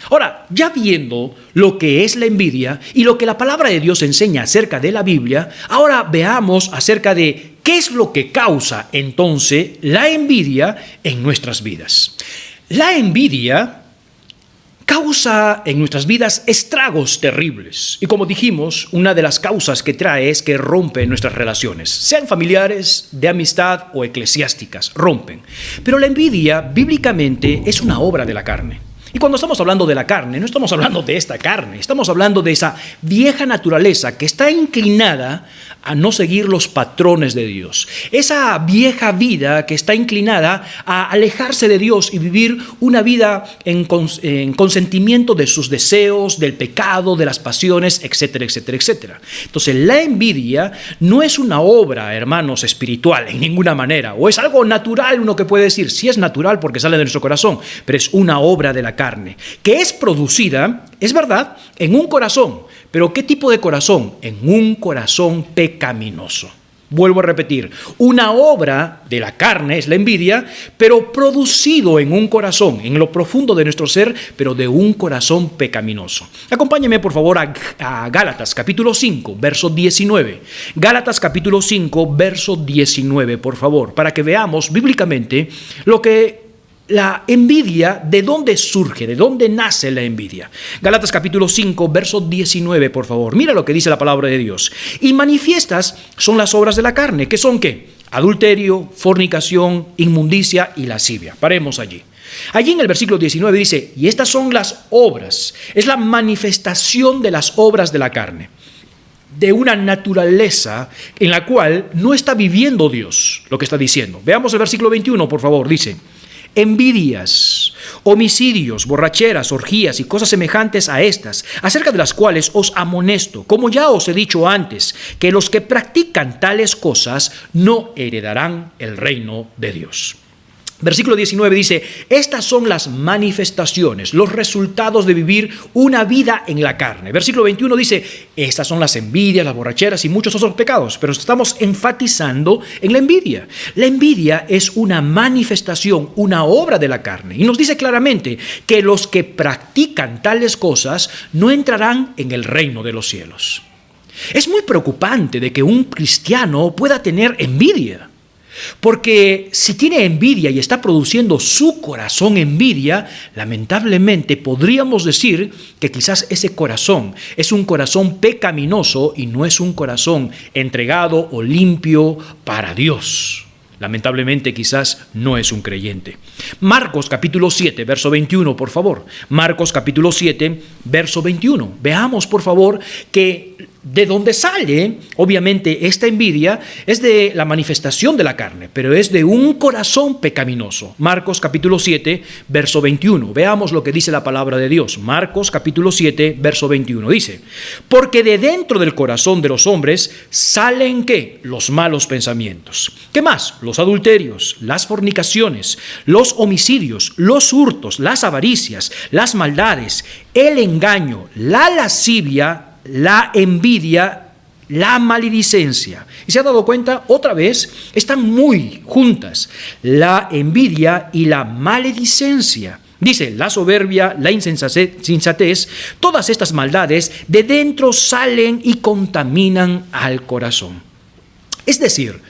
Ahora, ya viendo lo que es la envidia y lo que la palabra de Dios enseña acerca de la Biblia, ahora veamos acerca de qué es lo que causa entonces la envidia en nuestras vidas. La envidia causa en nuestras vidas estragos terribles. Y como dijimos, una de las causas que trae es que rompe nuestras relaciones, sean familiares, de amistad o eclesiásticas, rompen. Pero la envidia, bíblicamente, es una obra de la carne. Y cuando estamos hablando de la carne, no estamos hablando de esta carne, estamos hablando de esa vieja naturaleza que está inclinada a no seguir los patrones de Dios. Esa vieja vida que está inclinada a alejarse de Dios y vivir una vida en consentimiento de sus deseos, del pecado, de las pasiones, etcétera, etcétera, etcétera. Entonces, la envidia no es una obra, hermanos, espiritual en ninguna manera, o es algo natural, uno que puede decir, sí es natural porque sale de nuestro corazón, pero es una obra de la carne, que es producida, es verdad, en un corazón. ¿Pero qué tipo de corazón? En un corazón pecaminoso. Vuelvo a repetir, una obra de la carne es la envidia, pero producido en un corazón, en lo profundo de nuestro ser, pero de un corazón pecaminoso. Acompáñame por favor a Gálatas capítulo 5, verso 19. Gálatas capítulo 5, verso 19, por favor, para que veamos bíblicamente lo que la envidia, ¿de dónde surge? ¿De dónde nace la envidia? Gálatas capítulo 5, verso 19, por favor. Mira lo que dice la palabra de Dios. Y manifiestas son las obras de la carne. ¿Qué son qué? Adulterio, fornicación, inmundicia y lascivia. Paremos allí. Allí en el versículo 19 dice, y estas son las obras. Es la manifestación de las obras de la carne, de una naturaleza en la cual no está viviendo Dios, lo que está diciendo. Veamos el versículo 21, por favor. Dice, envidias, homicidios, borracheras, orgías y cosas semejantes a estas, acerca de las cuales os amonesto, como ya os he dicho antes, que los que practican tales cosas no heredarán el reino de Dios. Versículo 19 dice, estas son las manifestaciones, los resultados de vivir una vida en la carne. Versículo 21 dice, estas son las envidias, las borracheras y muchos otros pecados, pero estamos enfatizando en la envidia. La envidia es una manifestación, una obra de la carne. Y nos dice claramente que los que practican tales cosas no entrarán en el reino de los cielos. Es muy preocupante de que un cristiano pueda tener envidia. Porque si tiene envidia y está produciendo su corazón envidia, lamentablemente podríamos decir que quizás ese corazón es un corazón pecaminoso y no es un corazón entregado o limpio para Dios. Lamentablemente quizás no es un creyente. Marcos capítulo 7, verso 21, por favor. Marcos capítulo 7, verso 21. Veamos, por favor, que de donde sale, obviamente, esta envidia es de la manifestación de la carne, pero es de un corazón pecaminoso. Marcos capítulo 7, verso 21. Veamos lo que dice la palabra de Dios. Marcos capítulo 7, verso 21. Dice, porque de dentro del corazón de los hombres salen, ¿qué? Los malos pensamientos. ¿Qué más? Los adulterios, las fornicaciones, los homicidios, los hurtos, las avaricias, las maldades, el engaño, la lascivia, la envidia, la maledicencia. ¿Y se ha dado cuenta? Otra vez, están muy juntas. La envidia y la maledicencia. Dice, la soberbia, la insensatez, todas estas maldades de dentro salen y contaminan al corazón. Es decir,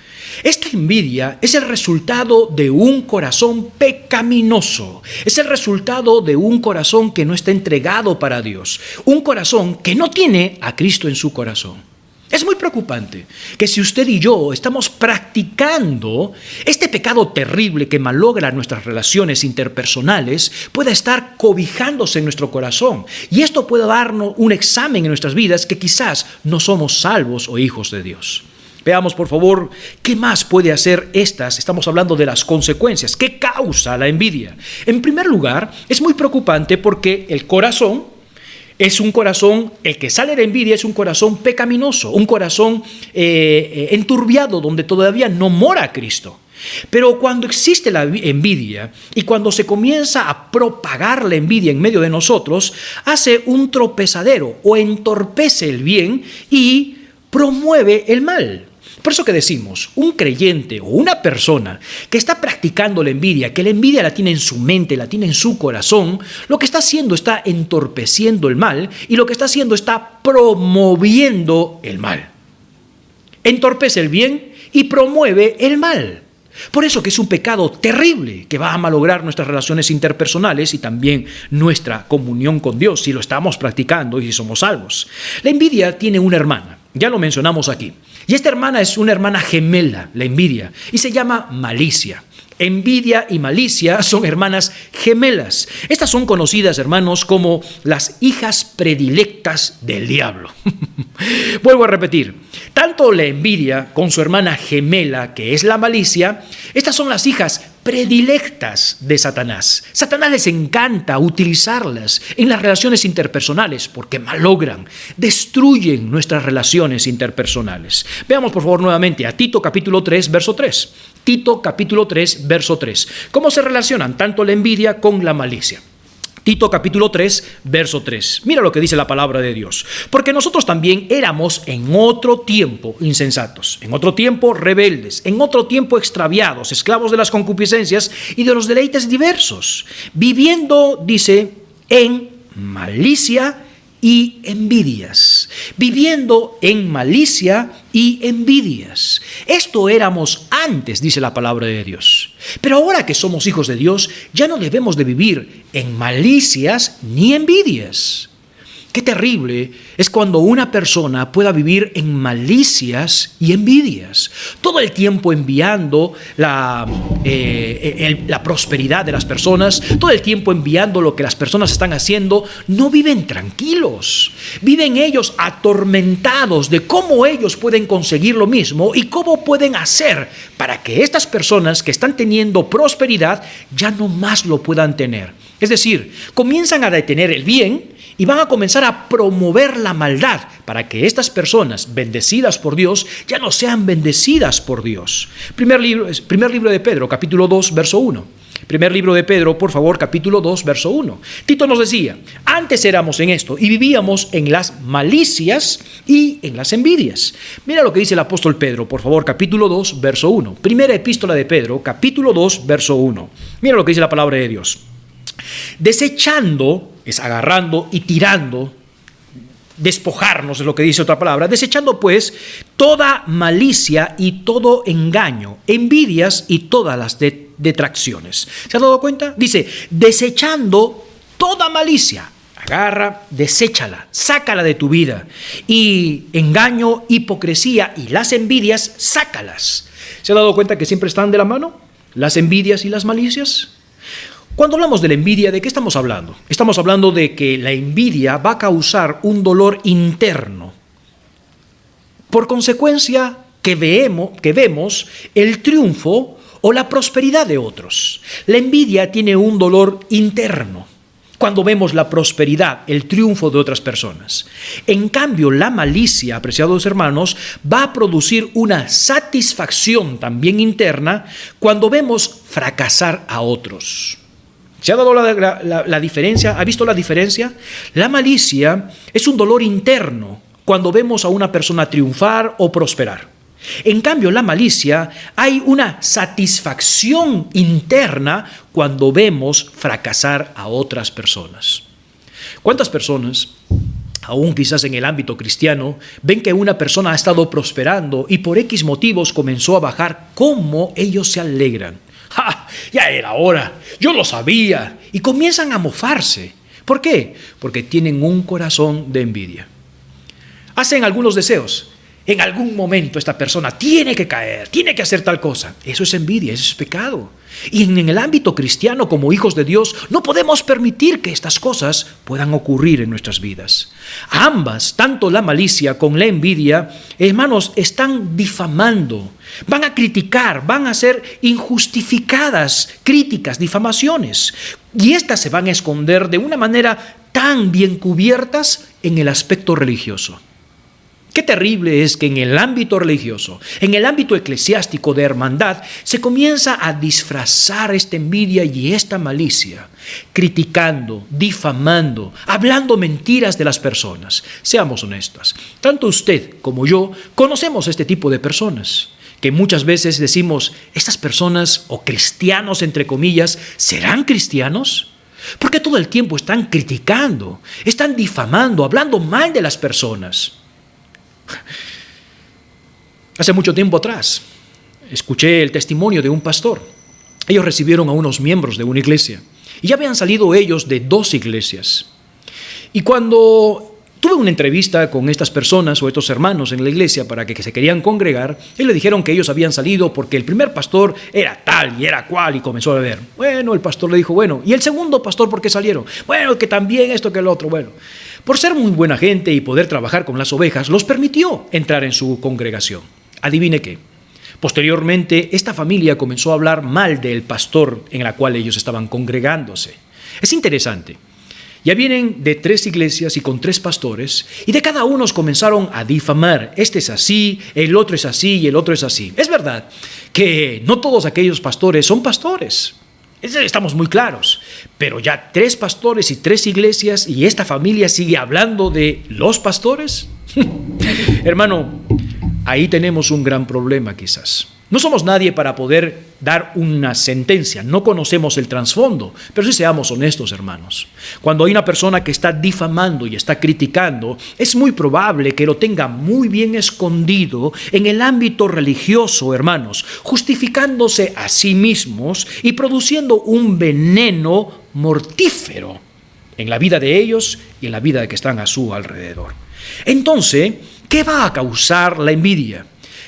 esta envidia es el resultado de un corazón pecaminoso, es el resultado de un corazón que no está entregado para Dios, un corazón que no tiene a Cristo en su corazón. Es muy preocupante que si usted y yo estamos practicando este pecado terrible que malogra nuestras relaciones interpersonales, pueda estar cobijándose en nuestro corazón. Y esto puede darnos un examen en nuestras vidas que quizás no somos salvos o hijos de Dios. Veamos, por favor, qué más puede hacer estas. Estamos hablando de las consecuencias. ¿Qué causa la envidia? En primer lugar, es muy preocupante porque el corazón es un corazón, el que sale de envidia es un corazón pecaminoso, un corazón enturbiado donde todavía no mora Cristo. Pero cuando existe la envidia y cuando se comienza a propagar la envidia en medio de nosotros, hace un tropezadero o entorpece el bien y promueve el mal. Por eso que decimos, un creyente o una persona que está practicando la envidia, que la envidia la tiene en su mente, la tiene en su corazón, lo que está haciendo está entorpeciendo el mal y lo que está haciendo está promoviendo el mal. Entorpece el bien y promueve el mal. Por eso que es un pecado terrible que va a malograr nuestras relaciones interpersonales y también nuestra comunión con Dios si lo estamos practicando y si somos salvos. La envidia tiene una hermana, ya lo mencionamos aquí. Y esta hermana es una hermana gemela, la envidia, y se llama malicia. Envidia y malicia son hermanas gemelas. Estas son conocidas, hermanos, como las hijas predilectas del diablo. Vuelvo a repetir, tanto la envidia con su hermana gemela, que es la malicia, estas son las hijas predilectas de Satanás. Satanás les encanta utilizarlas en las relaciones interpersonales porque malogran, destruyen nuestras relaciones interpersonales. Veamos por favor nuevamente a Tito capítulo 3, verso 3. Tito capítulo 3, verso 3. ¿Cómo se relacionan tanto la envidia con la malicia? Tito capítulo 3, verso 3. Mira lo que dice la palabra de Dios. Porque nosotros también éramos en otro tiempo insensatos, en otro tiempo rebeldes, en otro tiempo extraviados, esclavos de las concupiscencias y de los deleites diversos, viviendo, dice, en malicia y envidias. Viviendo en malicia y envidias. Esto éramos antes, dice la palabra de Dios. Pero ahora que somos hijos de Dios, ya no debemos de vivir en malicias ni envidias. Qué terrible es cuando una persona pueda vivir en malicias y envidias, todo el tiempo enviando la prosperidad de las personas, todo el tiempo enviando lo que las personas están haciendo. No viven tranquilos, viven ellos atormentados de cómo ellos pueden conseguir lo mismo y cómo pueden hacer para que estas personas que están teniendo prosperidad ya no más lo puedan tener. Es decir, comienzan a detener el bien y van a comenzar a promover la maldad para que estas personas bendecidas por Dios ya no sean bendecidas por Dios. Primer libro de Pedro, capítulo 2, verso 1. Primer libro de Pedro, por favor, capítulo 2, verso 1. Tito nos decía, antes éramos en esto y vivíamos en las malicias y en las envidias. Mira lo que dice el apóstol Pedro, por favor, capítulo 2, verso 1. Primera epístola de Pedro, capítulo 2, verso 1. Mira lo que dice la palabra de Dios. Desechando, es agarrando y tirando, despojarnos es lo que dice otra palabra, desechando pues toda malicia y todo engaño, envidias y todas las detracciones. ¿Se ha dado cuenta? Dice, desechando toda malicia. Agarra, deséchala, sácala de tu vida. Y engaño, hipocresía y las envidias, sácalas. ¿Se ha dado cuenta que siempre están de la mano? Las envidias y las malicias. Cuando hablamos de la envidia, ¿de qué estamos hablando? Estamos hablando de que la envidia va a causar un dolor interno. Por consecuencia, que vemos el triunfo o la prosperidad de otros. La envidia tiene un dolor interno cuando vemos la prosperidad, el triunfo de otras personas. En cambio, la malicia, apreciados hermanos, va a producir una satisfacción también interna cuando vemos fracasar a otros. ¿Se ha dado la diferencia? ¿Ha visto la diferencia? La malicia es un dolor interno cuando vemos a una persona triunfar o prosperar. En cambio, la malicia, hay una satisfacción interna cuando vemos fracasar a otras personas. ¿Cuántas personas, aún quizás en el ámbito cristiano, ven que una persona ha estado prosperando y por X motivos comenzó a bajar? ¿Cómo ellos se alegran? ¡Ja! Ya era hora, yo lo sabía. Y comienzan a mofarse. ¿Por qué? Porque tienen un corazón de envidia. Hacen algunos deseos. En algún momento esta persona tiene que caer, tiene que hacer tal cosa. Eso es envidia, eso es pecado. Y en el ámbito cristiano, como hijos de Dios, no podemos permitir que estas cosas puedan ocurrir en nuestras vidas. Ambas, tanto la malicia como la envidia, hermanos, están difamando, van a criticar, van a hacer injustificadas críticas, difamaciones. Y estas se van a esconder de una manera tan bien cubiertas en el aspecto religioso. Qué terrible es que en el ámbito religioso, en el ámbito eclesiástico de hermandad, se comienza a disfrazar esta envidia y esta malicia, criticando, difamando, hablando mentiras de las personas. Seamos honestos, tanto usted como yo conocemos este tipo de personas, que muchas veces decimos, estas personas, o cristianos entre comillas, ¿serán cristianos? Porque todo el tiempo están criticando, están difamando, hablando mal de las personas. Hace mucho tiempo atrás, escuché el testimonio de un pastor. Ellos recibieron a unos miembros de una iglesia y ya habían salido ellos de 2 iglesias. Y cuando tuve una entrevista con estas personas o estos hermanos en la iglesia para que se querían congregar, y le dijeron que ellos habían salido porque el primer pastor era tal y era cual y comenzó a beber. Bueno, el pastor le dijo, bueno, ¿y el segundo pastor por qué salieron? Bueno, que también esto que el otro, bueno. Por ser muy buena gente y poder trabajar con las ovejas, los permitió entrar en su congregación. Adivine qué. Posteriormente, esta familia comenzó a hablar mal del pastor en la cual ellos estaban congregándose. Es interesante. Ya vienen de 3 iglesias y con 3 pastores, y de cada uno comenzaron a difamar. Este es así, el otro es así y el otro es así. Es verdad que no todos aquellos pastores son pastores. Estamos muy claros, pero ya 3 pastores y 3 iglesias y esta familia sigue hablando de los pastores. Hermano, ahí tenemos un gran problema quizás. No somos nadie para poder dar una sentencia, no conocemos el trasfondo, pero sí seamos honestos, hermanos. Cuando hay una persona que está difamando y está criticando, es muy probable que lo tenga muy bien escondido en el ámbito religioso, hermanos, justificándose a sí mismos y produciendo un veneno mortífero en la vida de ellos y en la vida de que están a su alrededor. Entonces, ¿qué va a causar la envidia?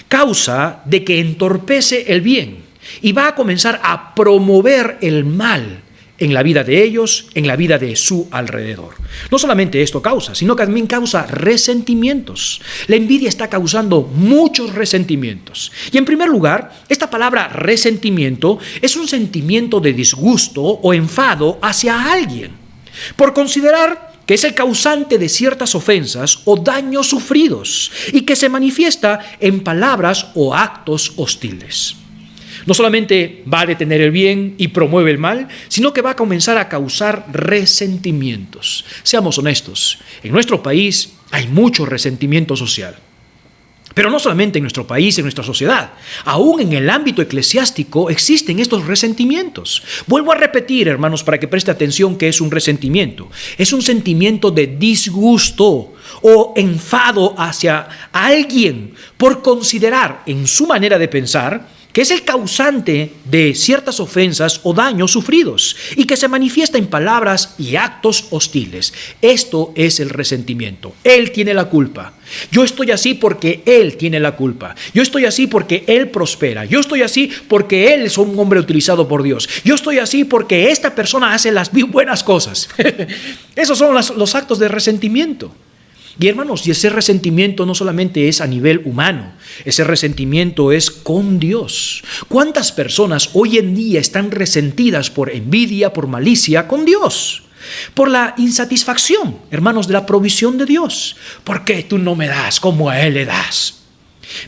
Causa de que entorpece el bien y va a comenzar a promover el mal en la vida de ellos, en la vida de su alrededor. No solamente esto causa, sino que también causa resentimientos. La envidia está causando muchos resentimientos. Y en primer lugar, esta palabra resentimiento es un sentimiento de disgusto o enfado hacia alguien, por considerar que es el causante de ciertas ofensas o daños sufridos y que se manifiesta en palabras o actos hostiles. No solamente va a detener el bien y promueve el mal, sino que va a comenzar a causar resentimientos. Seamos honestos, en nuestro país hay mucho resentimiento social. Pero no solamente en nuestro país, en nuestra sociedad, aún en el ámbito eclesiástico existen estos resentimientos. Vuelvo a repetir, hermanos, para que preste atención que es un resentimiento. Es un sentimiento de disgusto o enfado hacia alguien por considerar en su manera de pensar que es el causante de ciertas ofensas o daños sufridos y que se manifiesta en palabras y actos hostiles. Esto es el resentimiento. Él tiene la culpa. Yo estoy así porque él tiene la culpa. Yo estoy así porque él prospera. Yo estoy así porque él es un hombre utilizado por Dios. Yo estoy así porque esta persona hace las buenas cosas. Esos son los actos de resentimiento. Y hermanos, y ese resentimiento no solamente es a nivel humano, ese resentimiento es con Dios. ¿Cuántas personas hoy en día están resentidas por envidia, por malicia con Dios? Por la insatisfacción, hermanos, de la provisión de Dios. ¿Por qué tú no me das como a Él le das?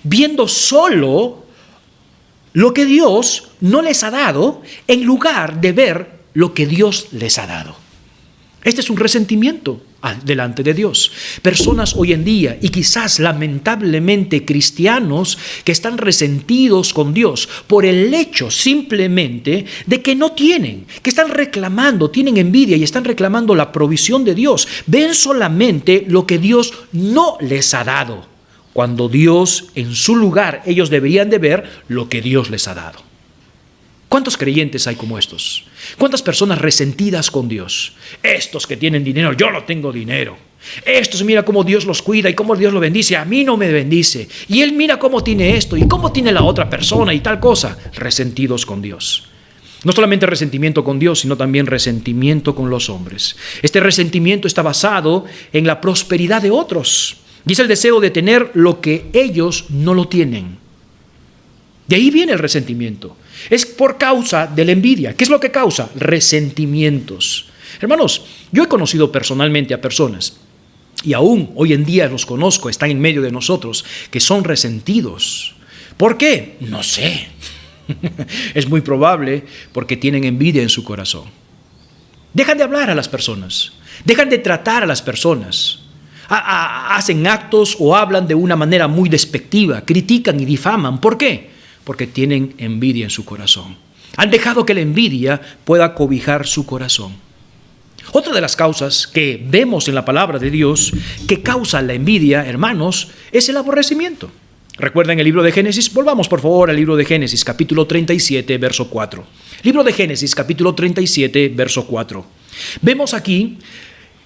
Viendo solo lo que Dios no les ha dado en lugar de ver lo que Dios les ha dado. Este es un resentimiento delante de Dios. Personas hoy en día, y quizás lamentablemente cristianos, que están resentidos con Dios por el hecho simplemente de que no tienen, que están reclamando, tienen envidia y están reclamando la provisión de Dios. Ven solamente lo que Dios no les ha dado, cuando Dios, en su lugar, ellos deberían de ver lo que Dios les ha dado. ¿Cuántos creyentes hay como estos? ¿Cuántas personas resentidas con Dios? Estos que tienen dinero, yo no tengo dinero. Estos, mira cómo Dios los cuida y cómo Dios los bendice, a mí no me bendice. Y él mira cómo tiene esto y cómo tiene la otra persona y tal cosa. Resentidos con Dios. No solamente resentimiento con Dios, sino también resentimiento con los hombres. Este resentimiento está basado en la prosperidad de otros. Y es el deseo de tener lo que ellos no lo tienen. De ahí viene el resentimiento. Es por causa de la envidia. ¿Qué es lo que causa? Resentimientos. Hermanos, yo he conocido personalmente a personas, y aún hoy en día los conozco, están en medio de nosotros, que son resentidos. ¿Por qué? No sé. Es muy probable porque tienen envidia en su corazón. Dejan de hablar a las personas, dejan de tratar a las personas. Hacen actos o hablan de una manera muy despectiva, critican y difaman. ¿Por qué? Porque tienen envidia en su corazón. Han dejado que la envidia pueda cobijar su corazón. Otra de las causas que vemos en la palabra de Dios que causa la envidia, hermanos, es el aborrecimiento. ¿Recuerdan el libro de Génesis? Volvamos por favor al libro de Génesis, capítulo 37, verso 4. Libro de Génesis, capítulo 37, verso 4. Vemos aquí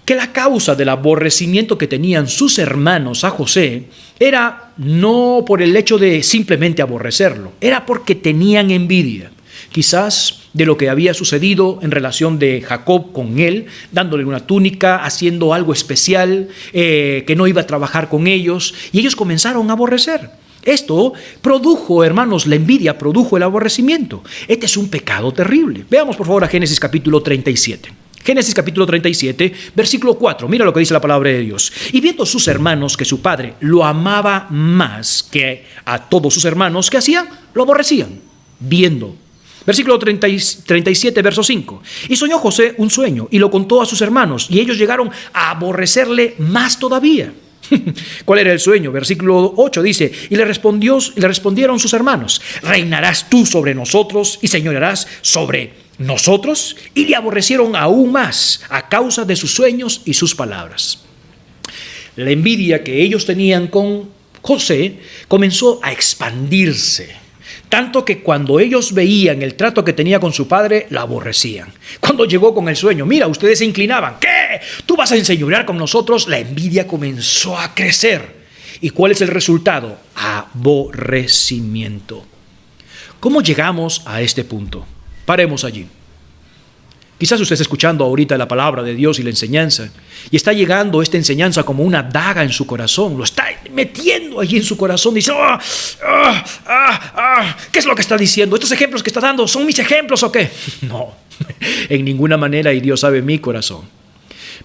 que la causa del aborrecimiento que tenían sus hermanos a José era no por el hecho de simplemente aborrecerlo, era porque tenían envidia, quizás de lo que había sucedido en relación de Jacob con él, dándole una túnica, haciendo algo especial, que no iba a trabajar con ellos, y ellos comenzaron a aborrecer. Esto produjo, hermanos, la envidia produjo el aborrecimiento. Este es un pecado terrible. Veamos por favor a Génesis capítulo 37. Génesis capítulo 37, versículo 4. Mira lo que dice la palabra de Dios. Y viendo sus hermanos que su padre lo amaba más que a todos sus hermanos, ¿qué hacían? Lo aborrecían. Viendo. Versículo 37, verso 5. Y soñó José un sueño y lo contó a sus hermanos y ellos llegaron a aborrecerle más todavía. ¿Cuál era el sueño? Versículo 8 dice, y le respondieron sus hermanos, ¿reinarás tú sobre nosotros y señorearás sobre nosotros? Y le aborrecieron aún más a causa de sus sueños y sus palabras. La envidia que ellos tenían con José comenzó a expandirse. Tanto que cuando ellos veían el trato que tenía con su padre, la aborrecían. Cuando llegó con el sueño, mira, ustedes se inclinaban. ¿Qué? ¿Tú vas a enseñorear con nosotros? La envidia comenzó a crecer. ¿Y cuál es el resultado? Aborrecimiento. ¿Cómo llegamos a este punto? Paremos allí. Quizás usted está escuchando ahorita la palabra de Dios y la enseñanza, y está llegando esta enseñanza como una daga en su corazón, lo está metiendo allí en su corazón, dice, ¿qué es lo que está diciendo? ¿Estos ejemplos que está dando son mis ejemplos o qué? No, en ninguna manera, y Dios sabe mi corazón.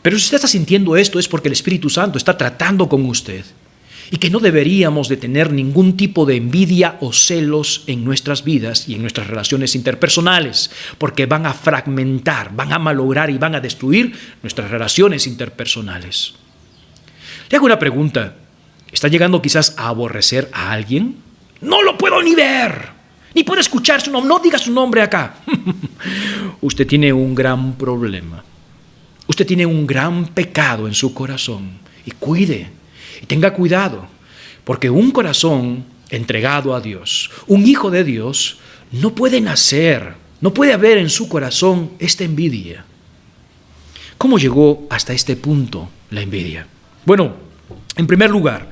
Pero si usted está sintiendo esto es porque el Espíritu Santo está tratando con usted. y que no deberíamos de tener ningún tipo de envidia o celos en nuestras vidas y en nuestras relaciones interpersonales, porque van a fragmentar, van a malograr y van a destruir nuestras relaciones interpersonales. Le hago una pregunta. ¿Está llegando quizás a aborrecer a alguien? No lo puedo ni ver, ni puedo escuchar su nombre, no diga su nombre acá. Usted tiene un gran problema. Usted tiene un gran pecado en su corazón. Y cuide, y tenga cuidado, porque un corazón entregado a Dios, un hijo de Dios, no puede nacer, no puede haber en su corazón esta envidia. ¿Cómo llegó hasta este punto la envidia? Bueno, en primer lugar,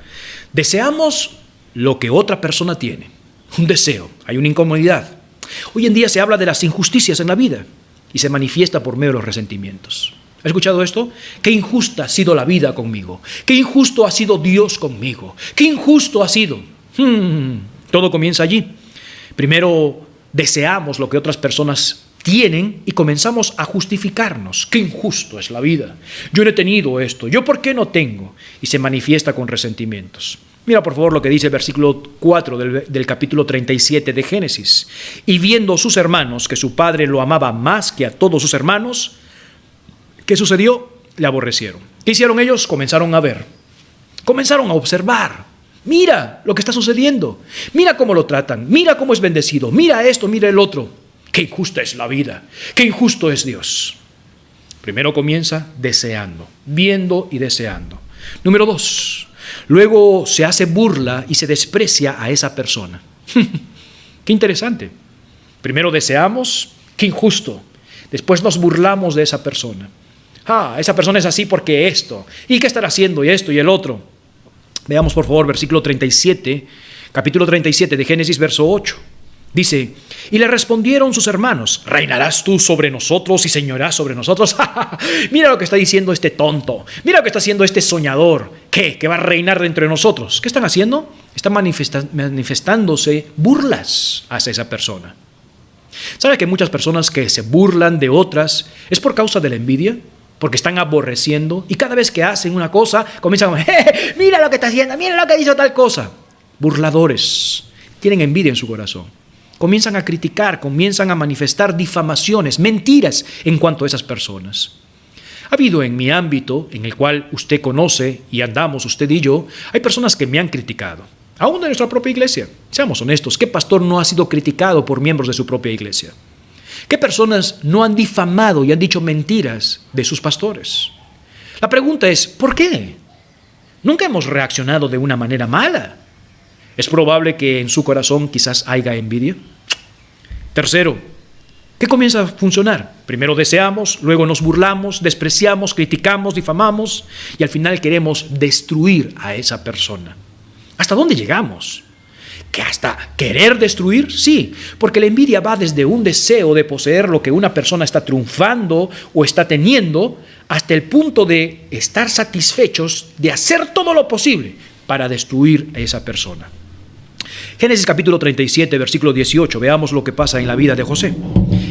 deseamos lo que otra persona tiene. Un deseo, hay una incomodidad. Hoy en día se habla de las injusticias en la vida y se manifiesta por medio de los resentimientos. ¿Ha escuchado esto? Qué injusta ha sido la vida conmigo. Qué injusto ha sido Dios conmigo. Qué injusto ha sido. Todo comienza allí. Primero deseamos lo que otras personas tienen y comenzamos a justificarnos. Qué injusto es la vida. Yo no he tenido esto. ¿Yo por qué no tengo? Y se manifiesta con resentimientos. Mira por favor lo que dice el versículo 4 del capítulo 37 de Génesis. Y viendo sus hermanos que su padre lo amaba más que a todos sus hermanos, ¿qué sucedió? Le aborrecieron. ¿Qué hicieron ellos? Comenzaron a ver. Comenzaron a observar. Mira lo que está sucediendo. Mira cómo lo tratan. Mira cómo es bendecido. Mira esto, mira el otro. Qué injusta es la vida. Qué injusto es Dios. Primero comienza deseando, viendo y deseando. Número 2. Luego se hace burla y se desprecia a esa persona. Qué interesante. Primero deseamos, qué injusto. Después nos burlamos de esa persona. Esa persona es así porque esto. ¿Y qué estará haciendo? Y esto y el otro. Veamos por favor versículo 37, capítulo 37 de Génesis, verso 8. Dice, y le respondieron sus hermanos, ¿reinarás tú sobre nosotros y señorás sobre nosotros? Mira lo que está diciendo este tonto. Mira lo que está haciendo este soñador. ¿Qué? ¿Que va a reinar dentro de nosotros? ¿Qué están haciendo? Están manifestándose burlas hacia esa persona. ¿Sabe que muchas personas que se burlan de otras es por causa de la envidia? Porque están aborreciendo y cada vez que hacen una cosa comienzan a mira lo que está haciendo, mira lo que hizo tal cosa. Burladores, tienen envidia en su corazón. Comienzan a criticar, comienzan a manifestar difamaciones, mentiras en cuanto a esas personas. Ha habido en mi ámbito, en el cual usted conoce y andamos usted y yo, hay personas que me han criticado. Aún de nuestra propia iglesia. Seamos honestos, ¿qué pastor no ha sido criticado por miembros de su propia iglesia? ¿Qué personas no han difamado y han dicho mentiras de sus pastores? La pregunta es, ¿por qué? Nunca hemos reaccionado de una manera mala. ¿Es probable que en su corazón quizás haya envidia? Tercero, ¿qué comienza a funcionar? Primero deseamos, luego nos burlamos, despreciamos, criticamos, difamamos y al final queremos destruir a esa persona. ¿Hasta dónde llegamos? ¿Que hasta querer destruir? Sí, porque la envidia va desde un deseo de poseer lo que una persona está triunfando o está teniendo hasta el punto de estar satisfechos de hacer todo lo posible para destruir a esa persona. Génesis capítulo 37, versículo 18. Veamos lo que pasa en la vida de José.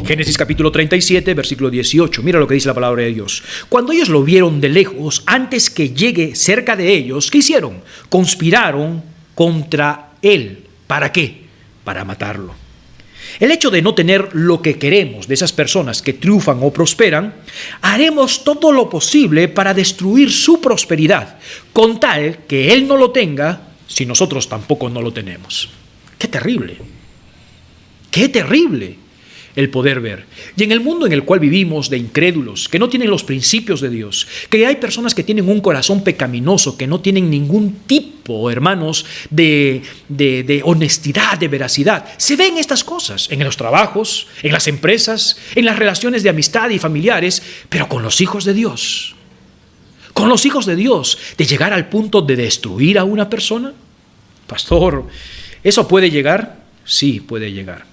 Génesis capítulo 37, versículo 18. Mira lo que dice la palabra de Dios. Cuando ellos lo vieron de lejos, antes que llegue cerca de ellos, ¿qué hicieron? Conspiraron contra él. ¿Para qué? Para matarlo. El hecho de no tener lo que queremos de esas personas que triunfan o prosperan, haremos todo lo posible para destruir su prosperidad, con tal que él no lo tenga si nosotros tampoco no lo tenemos. ¡Qué terrible! ¡Qué terrible! El poder ver. Y en el mundo en el cual vivimos de incrédulos, que no tienen los principios de Dios, que hay personas que tienen un corazón pecaminoso, que no tienen ningún tipo, hermanos, de honestidad, de veracidad, se ven estas cosas en los trabajos, en las empresas, en las relaciones de amistad y familiares, pero con los hijos de Dios. Con los hijos de Dios, de llegar al punto de destruir a una persona. Pastor, ¿eso puede llegar? Sí, puede llegar.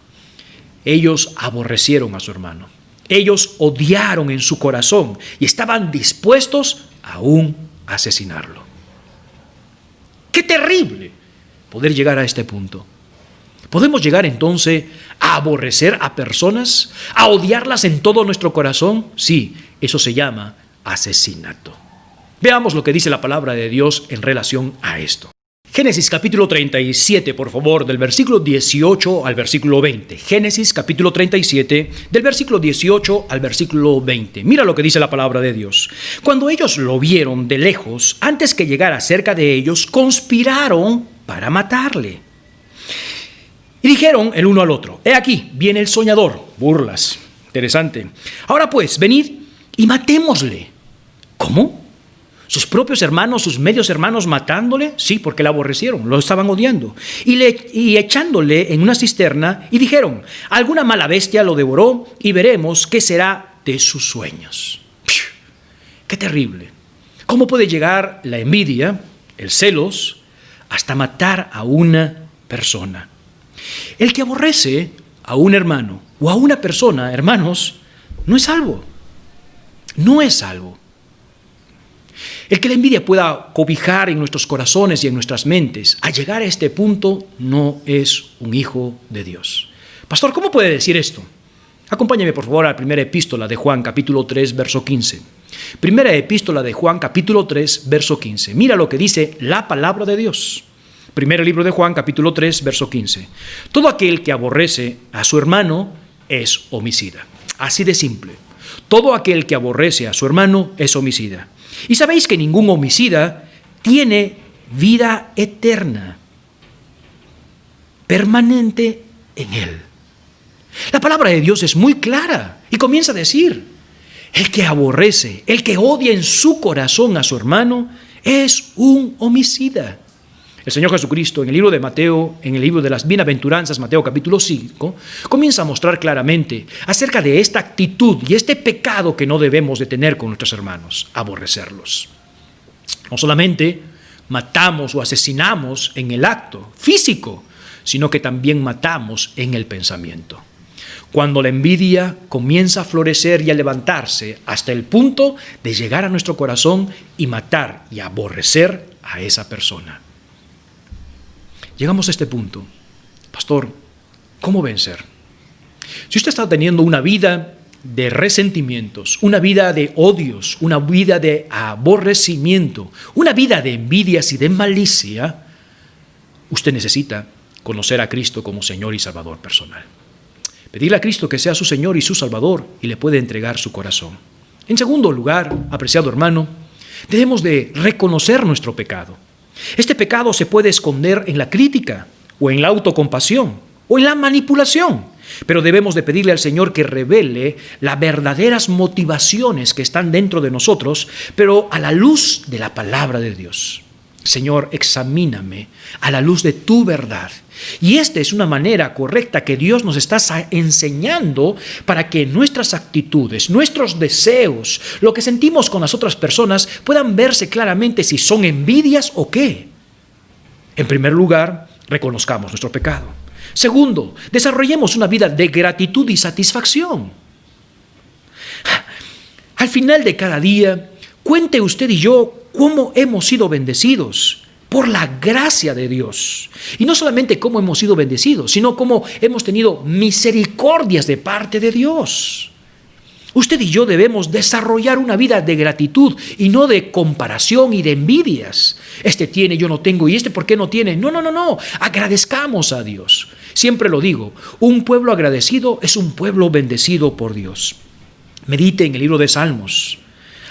Ellos aborrecieron a su hermano. Ellos odiaron en su corazón y estaban dispuestos aún a asesinarlo. ¡Qué terrible poder llegar a este punto! ¿Podemos llegar entonces a aborrecer a personas, a odiarlas en todo nuestro corazón? Sí, eso se llama asesinato. Veamos lo que dice la palabra de Dios en relación a esto. Génesis capítulo 37, por favor, del versículo 18 al versículo 20. Génesis capítulo 37, del versículo 18 al versículo 20. Mira lo que dice la palabra de Dios. Cuando ellos lo vieron de lejos, antes que llegara cerca de ellos, conspiraron para matarle. Y dijeron el uno al otro: he aquí, viene el soñador. Burlas. Interesante. Ahora pues, venid y matémosle. ¿Cómo? ¿Sus propios hermanos, sus medios hermanos matándole? Sí, porque le aborrecieron, lo estaban odiando. Y echándole en una cisterna, y dijeron: alguna mala bestia lo devoró, y veremos qué será de sus sueños. ¡Qué terrible! ¿Cómo puede llegar la envidia, el celos, hasta matar a una persona? El que aborrece a un hermano o a una persona, hermanos, no es salvo. No es salvo. El que la envidia pueda cobijar en nuestros corazones y en nuestras mentes, a llegar a este punto, no es un hijo de Dios. Pastor, ¿cómo puede decir esto? Acompáñame, por favor, a la primera epístola de Juan, capítulo 3, verso 15. Primera epístola de Juan, capítulo 3, verso 15. Mira lo que dice la palabra de Dios. Primer libro de Juan, capítulo 3, verso 15. Todo aquel que aborrece a su hermano es homicida. Así de simple. Todo aquel que aborrece a su hermano es homicida. Y sabéis que ningún homicida tiene vida eterna, permanente en él. La palabra de Dios es muy clara y comienza a decir: el que aborrece, el que odia en su corazón a su hermano, es un homicida. El Señor Jesucristo, en el libro de Mateo, en el libro de las bienaventuranzas, Mateo capítulo 5, comienza a mostrar claramente acerca de esta actitud y este pecado que no debemos de tener con nuestros hermanos: aborrecerlos. No solamente matamos o asesinamos en el acto físico, sino que también matamos en el pensamiento. Cuando la envidia comienza a florecer y a levantarse hasta el punto de llegar a nuestro corazón y matar y aborrecer a esa persona. Llegamos a este punto. Pastor, ¿cómo vencer? Si usted está teniendo una vida de resentimientos, una vida de odios, una vida de aborrecimiento, una vida de envidias y de malicia, usted necesita conocer a Cristo como Señor y Salvador personal. Pedirle a Cristo que sea su Señor y su Salvador, y le puede entregar su corazón. En segundo lugar, apreciado hermano, debemos de reconocer nuestro pecado. Este pecado se puede esconder en la crítica, o en la autocompasión, o en la manipulación, pero debemos de pedirle al Señor que revele las verdaderas motivaciones que están dentro de nosotros, pero a la luz de la palabra de Dios. Señor, examíname a la luz de tu verdad. Y esta es una manera correcta que Dios nos está enseñando para que nuestras actitudes, nuestros deseos, lo que sentimos con las otras personas puedan verse claramente si son envidias o qué. En primer lugar, reconozcamos nuestro pecado. Segundo, desarrollemos una vida de gratitud y satisfacción. Al final de cada día, cuente usted y yo cómo hemos sido bendecidos por la gracia de Dios. Y no solamente cómo hemos sido bendecidos, sino cómo hemos tenido misericordias de parte de Dios. Usted y yo debemos desarrollar una vida de gratitud y no de comparación y de envidias. Este tiene, yo no tengo, y este ¿por qué no tiene? No. Agradezcamos a Dios. Siempre lo digo, un pueblo agradecido es un pueblo bendecido por Dios. Medite en el libro de Salmos.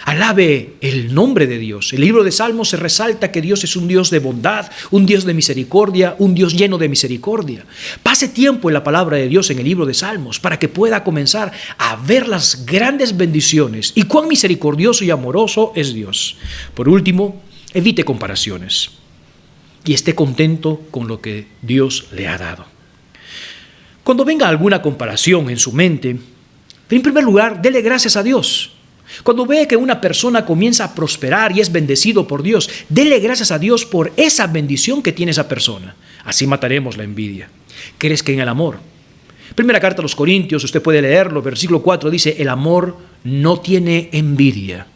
Alabe el nombre de Dios. El libro de Salmos se resalta que Dios es un Dios de bondad, un Dios de misericordia, un Dios lleno de misericordia. Pase tiempo en la palabra de Dios en el libro de Salmos para que pueda comenzar a ver las grandes bendiciones y cuán misericordioso y amoroso es Dios. Por último, evite comparaciones y esté contento con lo que Dios le ha dado. Cuando venga alguna comparación en su mente, en primer lugar, dele gracias a Dios. Cuando ve que una persona comienza a prosperar y es bendecido por Dios, dele gracias a Dios por esa bendición que tiene esa persona. Así mataremos la envidia. ¿Crees que en el amor? Primera carta a los Corintios, usted puede leerlo, versículo 4 dice: el amor no tiene envidia.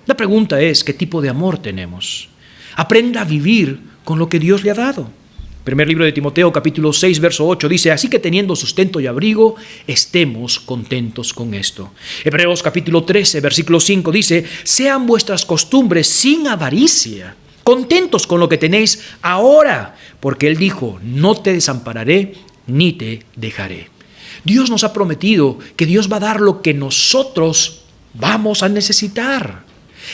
La pregunta es, ¿qué tipo de amor tenemos? Aprenda a vivir con lo que Dios le ha dado. Primer libro de Timoteo, capítulo 6, verso 8, dice: así que teniendo sustento y abrigo, estemos contentos con esto. Hebreos, capítulo 13, versículo 5, dice: sean vuestras costumbres sin avaricia, contentos con lo que tenéis ahora, porque Él dijo, no te desampararé ni te dejaré. Dios nos ha prometido que Dios va a dar lo que nosotros vamos a necesitar.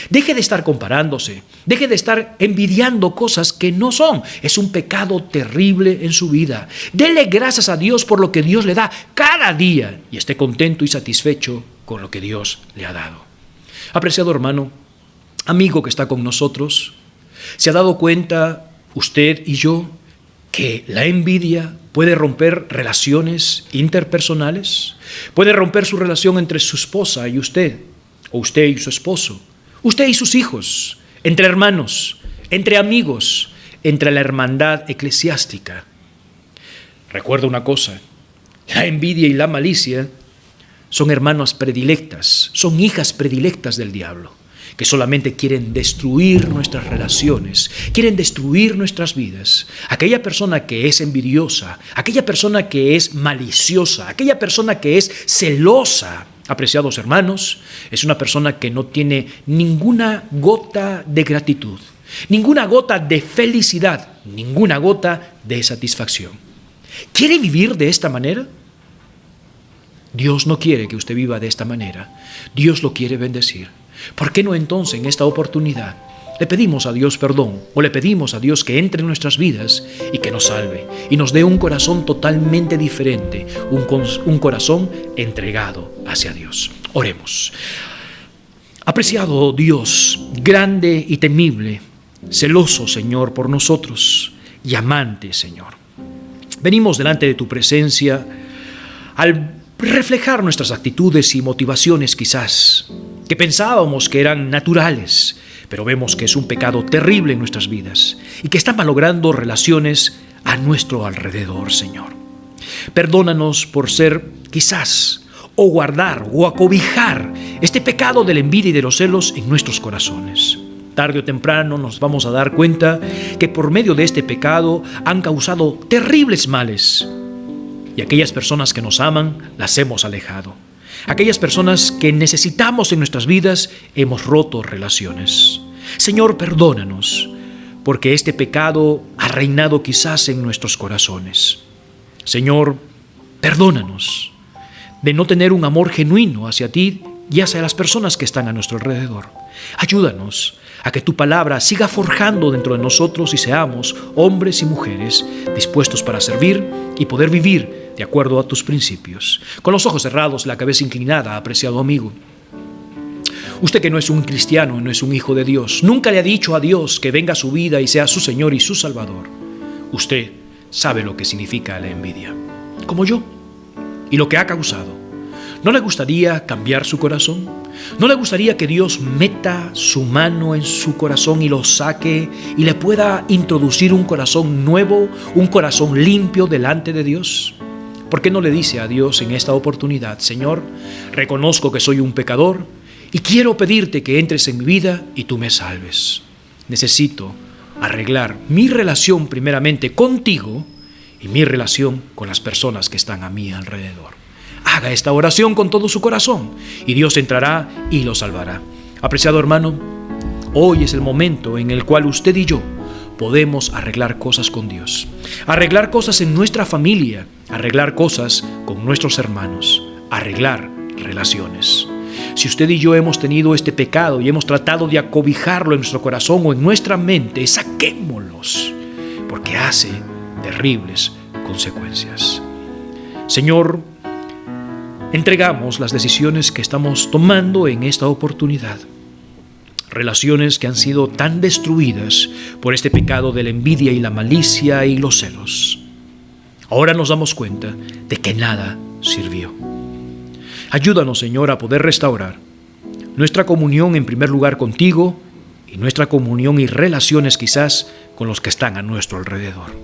Deje de estar comparándose, deje de estar envidiando cosas que no son. Es un pecado terrible en su vida. Dele gracias a Dios por lo que Dios le da cada día y esté contento y satisfecho con lo que Dios le ha dado. Apreciado hermano, amigo que está con nosotros, ¿se ha dado cuenta usted y yo que la envidia puede romper relaciones interpersonales? Puede romper su relación entre su esposa y usted, o usted y su esposo, usted y sus hijos, entre hermanos, entre amigos, entre la hermandad eclesiástica. Recuerda una cosa, la envidia y la malicia son hermanas predilectas, son hijas predilectas del diablo, que solamente quieren destruir nuestras relaciones, quieren destruir nuestras vidas. Aquella persona que es envidiosa, aquella persona que es maliciosa, aquella persona que es celosa, apreciados hermanos, es una persona que no tiene ninguna gota de gratitud, ninguna gota de felicidad, ninguna gota de satisfacción. ¿Quiere vivir de esta manera? Dios no quiere que usted viva de esta manera. Dios lo quiere bendecir. ¿Por qué no entonces en esta oportunidad le pedimos a Dios perdón o le pedimos a Dios que entre en nuestras vidas y que nos salve y nos dé un corazón totalmente diferente, un corazón entregado hacia Dios? Oremos. Apreciado Dios, grande y temible, celoso Señor por nosotros y amante Señor, venimos delante de tu presencia al reflejar nuestras actitudes y motivaciones quizás que pensábamos que eran naturales, pero vemos que es un pecado terrible en nuestras vidas y que está malogrando relaciones a nuestro alrededor, Señor. Perdónanos por ser quizás o guardar o acobijar este pecado de la envidia y de los celos en nuestros corazones. Tarde o temprano nos vamos a dar cuenta que por medio de este pecado han causado terribles males y aquellas personas que nos aman las hemos alejado. Aquellas personas que necesitamos en nuestras vidas hemos roto relaciones. Señor, perdónanos, porque este pecado ha reinado quizás en nuestros corazones. Señor, perdónanos de no tener un amor genuino hacia ti y hacia las personas que están a nuestro alrededor. Ayúdanos a que tu palabra siga forjando dentro de nosotros y seamos hombres y mujeres dispuestos para servir y poder vivir de acuerdo a tus principios. Con los ojos cerrados, la cabeza inclinada, apreciado amigo. Usted que no es un cristiano, no es un hijo de Dios, nunca le ha dicho a Dios que venga a su vida y sea su Señor y su Salvador. Usted sabe lo que significa la envidia, como yo, y lo que ha causado. ¿No le gustaría cambiar su corazón? ¿No le gustaría que Dios meta su mano en su corazón y lo saque y le pueda introducir un corazón nuevo, un corazón limpio delante de Dios? ¿Por qué no le dice a Dios en esta oportunidad: Señor, reconozco que soy un pecador y quiero pedirte que entres en mi vida y tú me salves? Necesito arreglar mi relación primeramente contigo y mi relación con las personas que están a mi alrededor. Haga esta oración con todo su corazón y Dios entrará y lo salvará. Apreciado hermano, hoy es el momento en el cual usted y yo podemos arreglar cosas con Dios, arreglar cosas en nuestra familia, arreglar cosas con nuestros hermanos, arreglar relaciones. Si usted y yo hemos tenido este pecado y hemos tratado de acobijarlo en nuestro corazón o en nuestra mente, saquémoslos, porque hace terribles consecuencias. Señor, entregamos las decisiones que estamos tomando en esta oportunidad. Relaciones que han sido tan destruidas por este pecado de la envidia y la malicia y los celos. Ahora nos damos cuenta de que nada sirvió. Ayúdanos, Señor, a poder restaurar nuestra comunión en primer lugar contigo y nuestra comunión y relaciones quizás con los que están a nuestro alrededor.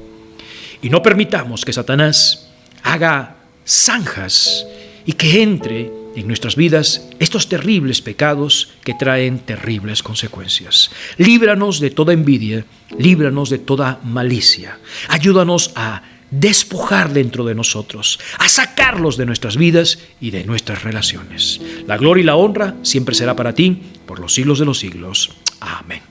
Y no permitamos que Satanás haga zanjas y que entre en nuestras vidas estos terribles pecados que traen terribles consecuencias. Líbranos de toda envidia, líbranos de toda malicia. Ayúdanos a despojar dentro de nosotros, a sacarlos de nuestras vidas y de nuestras relaciones. La gloria y la honra siempre será para ti, por los siglos de los siglos. Amén.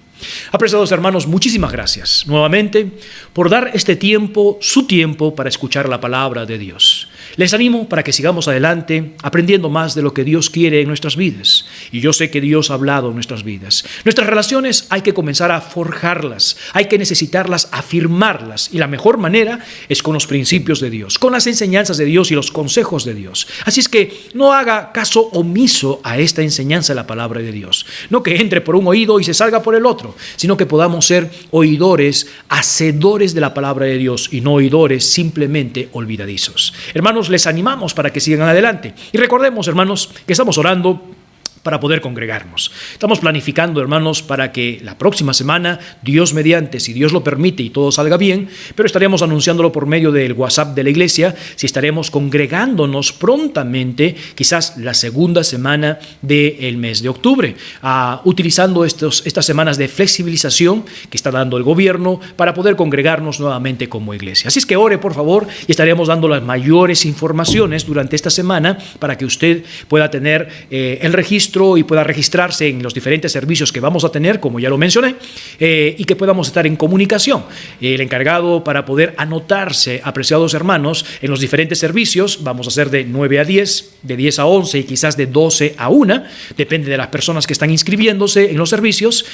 Apreciados hermanos, muchísimas gracias nuevamente por dar este tiempo, su tiempo, para escuchar la palabra de Dios. Les animo para que sigamos adelante aprendiendo más de lo que Dios quiere en nuestras vidas. Y yo sé que Dios ha hablado en nuestras vidas. Nuestras relaciones hay que comenzar a forjarlas, hay que necesitarlas, afirmarlas. Y la mejor manera es con los principios de Dios, con las enseñanzas de Dios y los consejos de Dios. Así es que no haga caso omiso a esta enseñanza de la palabra de Dios. No que entre por un oído y se salga por el otro, sino que podamos ser oidores, hacedores de la palabra de Dios y no oidores simplemente olvidadizos. Hermanos, les animamos para que sigan adelante. Y recordemos, hermanos, que estamos orando para poder congregarnos. Estamos planificando, hermanos, para que la próxima semana, Dios mediante, si Dios lo permite y todo salga bien, pero estaremos anunciándolo por medio del WhatsApp de la iglesia, si estaremos congregándonos prontamente, quizás la segunda semana del mes de octubre, utilizando estas semanas de flexibilización que está dando el gobierno para poder congregarnos nuevamente como iglesia. Así es que ore, por favor, y estaremos dando las mayores informaciones durante esta semana para que usted pueda tener el registro y pueda registrarse en los diferentes servicios que vamos a tener, como ya lo mencioné, y que podamos estar en comunicación. El encargado para poder anotarse, apreciados hermanos, en los diferentes servicios, vamos a hacer de 9 a 10, de 10 a 11 y quizás de 12 a 1, depende de las personas que están inscribiéndose en los servicios,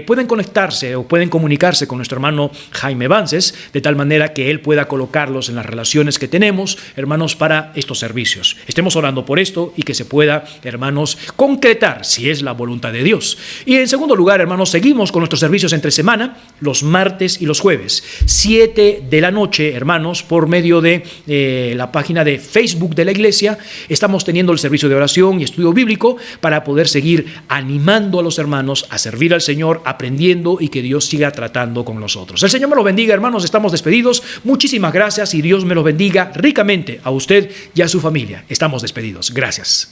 pueden conectarse o pueden comunicarse con nuestro hermano Jaime Vances, de tal manera que él pueda colocarlos en las relaciones que tenemos, hermanos, para estos servicios. Estemos orando por esto y que se pueda, hermanos, concretar si es la voluntad de Dios. Y en segundo lugar, hermanos, seguimos con nuestros servicios entre semana, los martes y los jueves, 7 de la noche, hermanos, por medio de la página de Facebook de la iglesia. Estamos teniendo el servicio de oración y estudio bíblico para poder seguir animando a los hermanos a servir al Señor, aprendiendo y que Dios siga tratando con nosotros. El Señor me lo bendiga, hermanos, estamos despedidos. Muchísimas gracias y Dios me lo bendiga ricamente a usted y a su familia. Estamos despedidos. Gracias.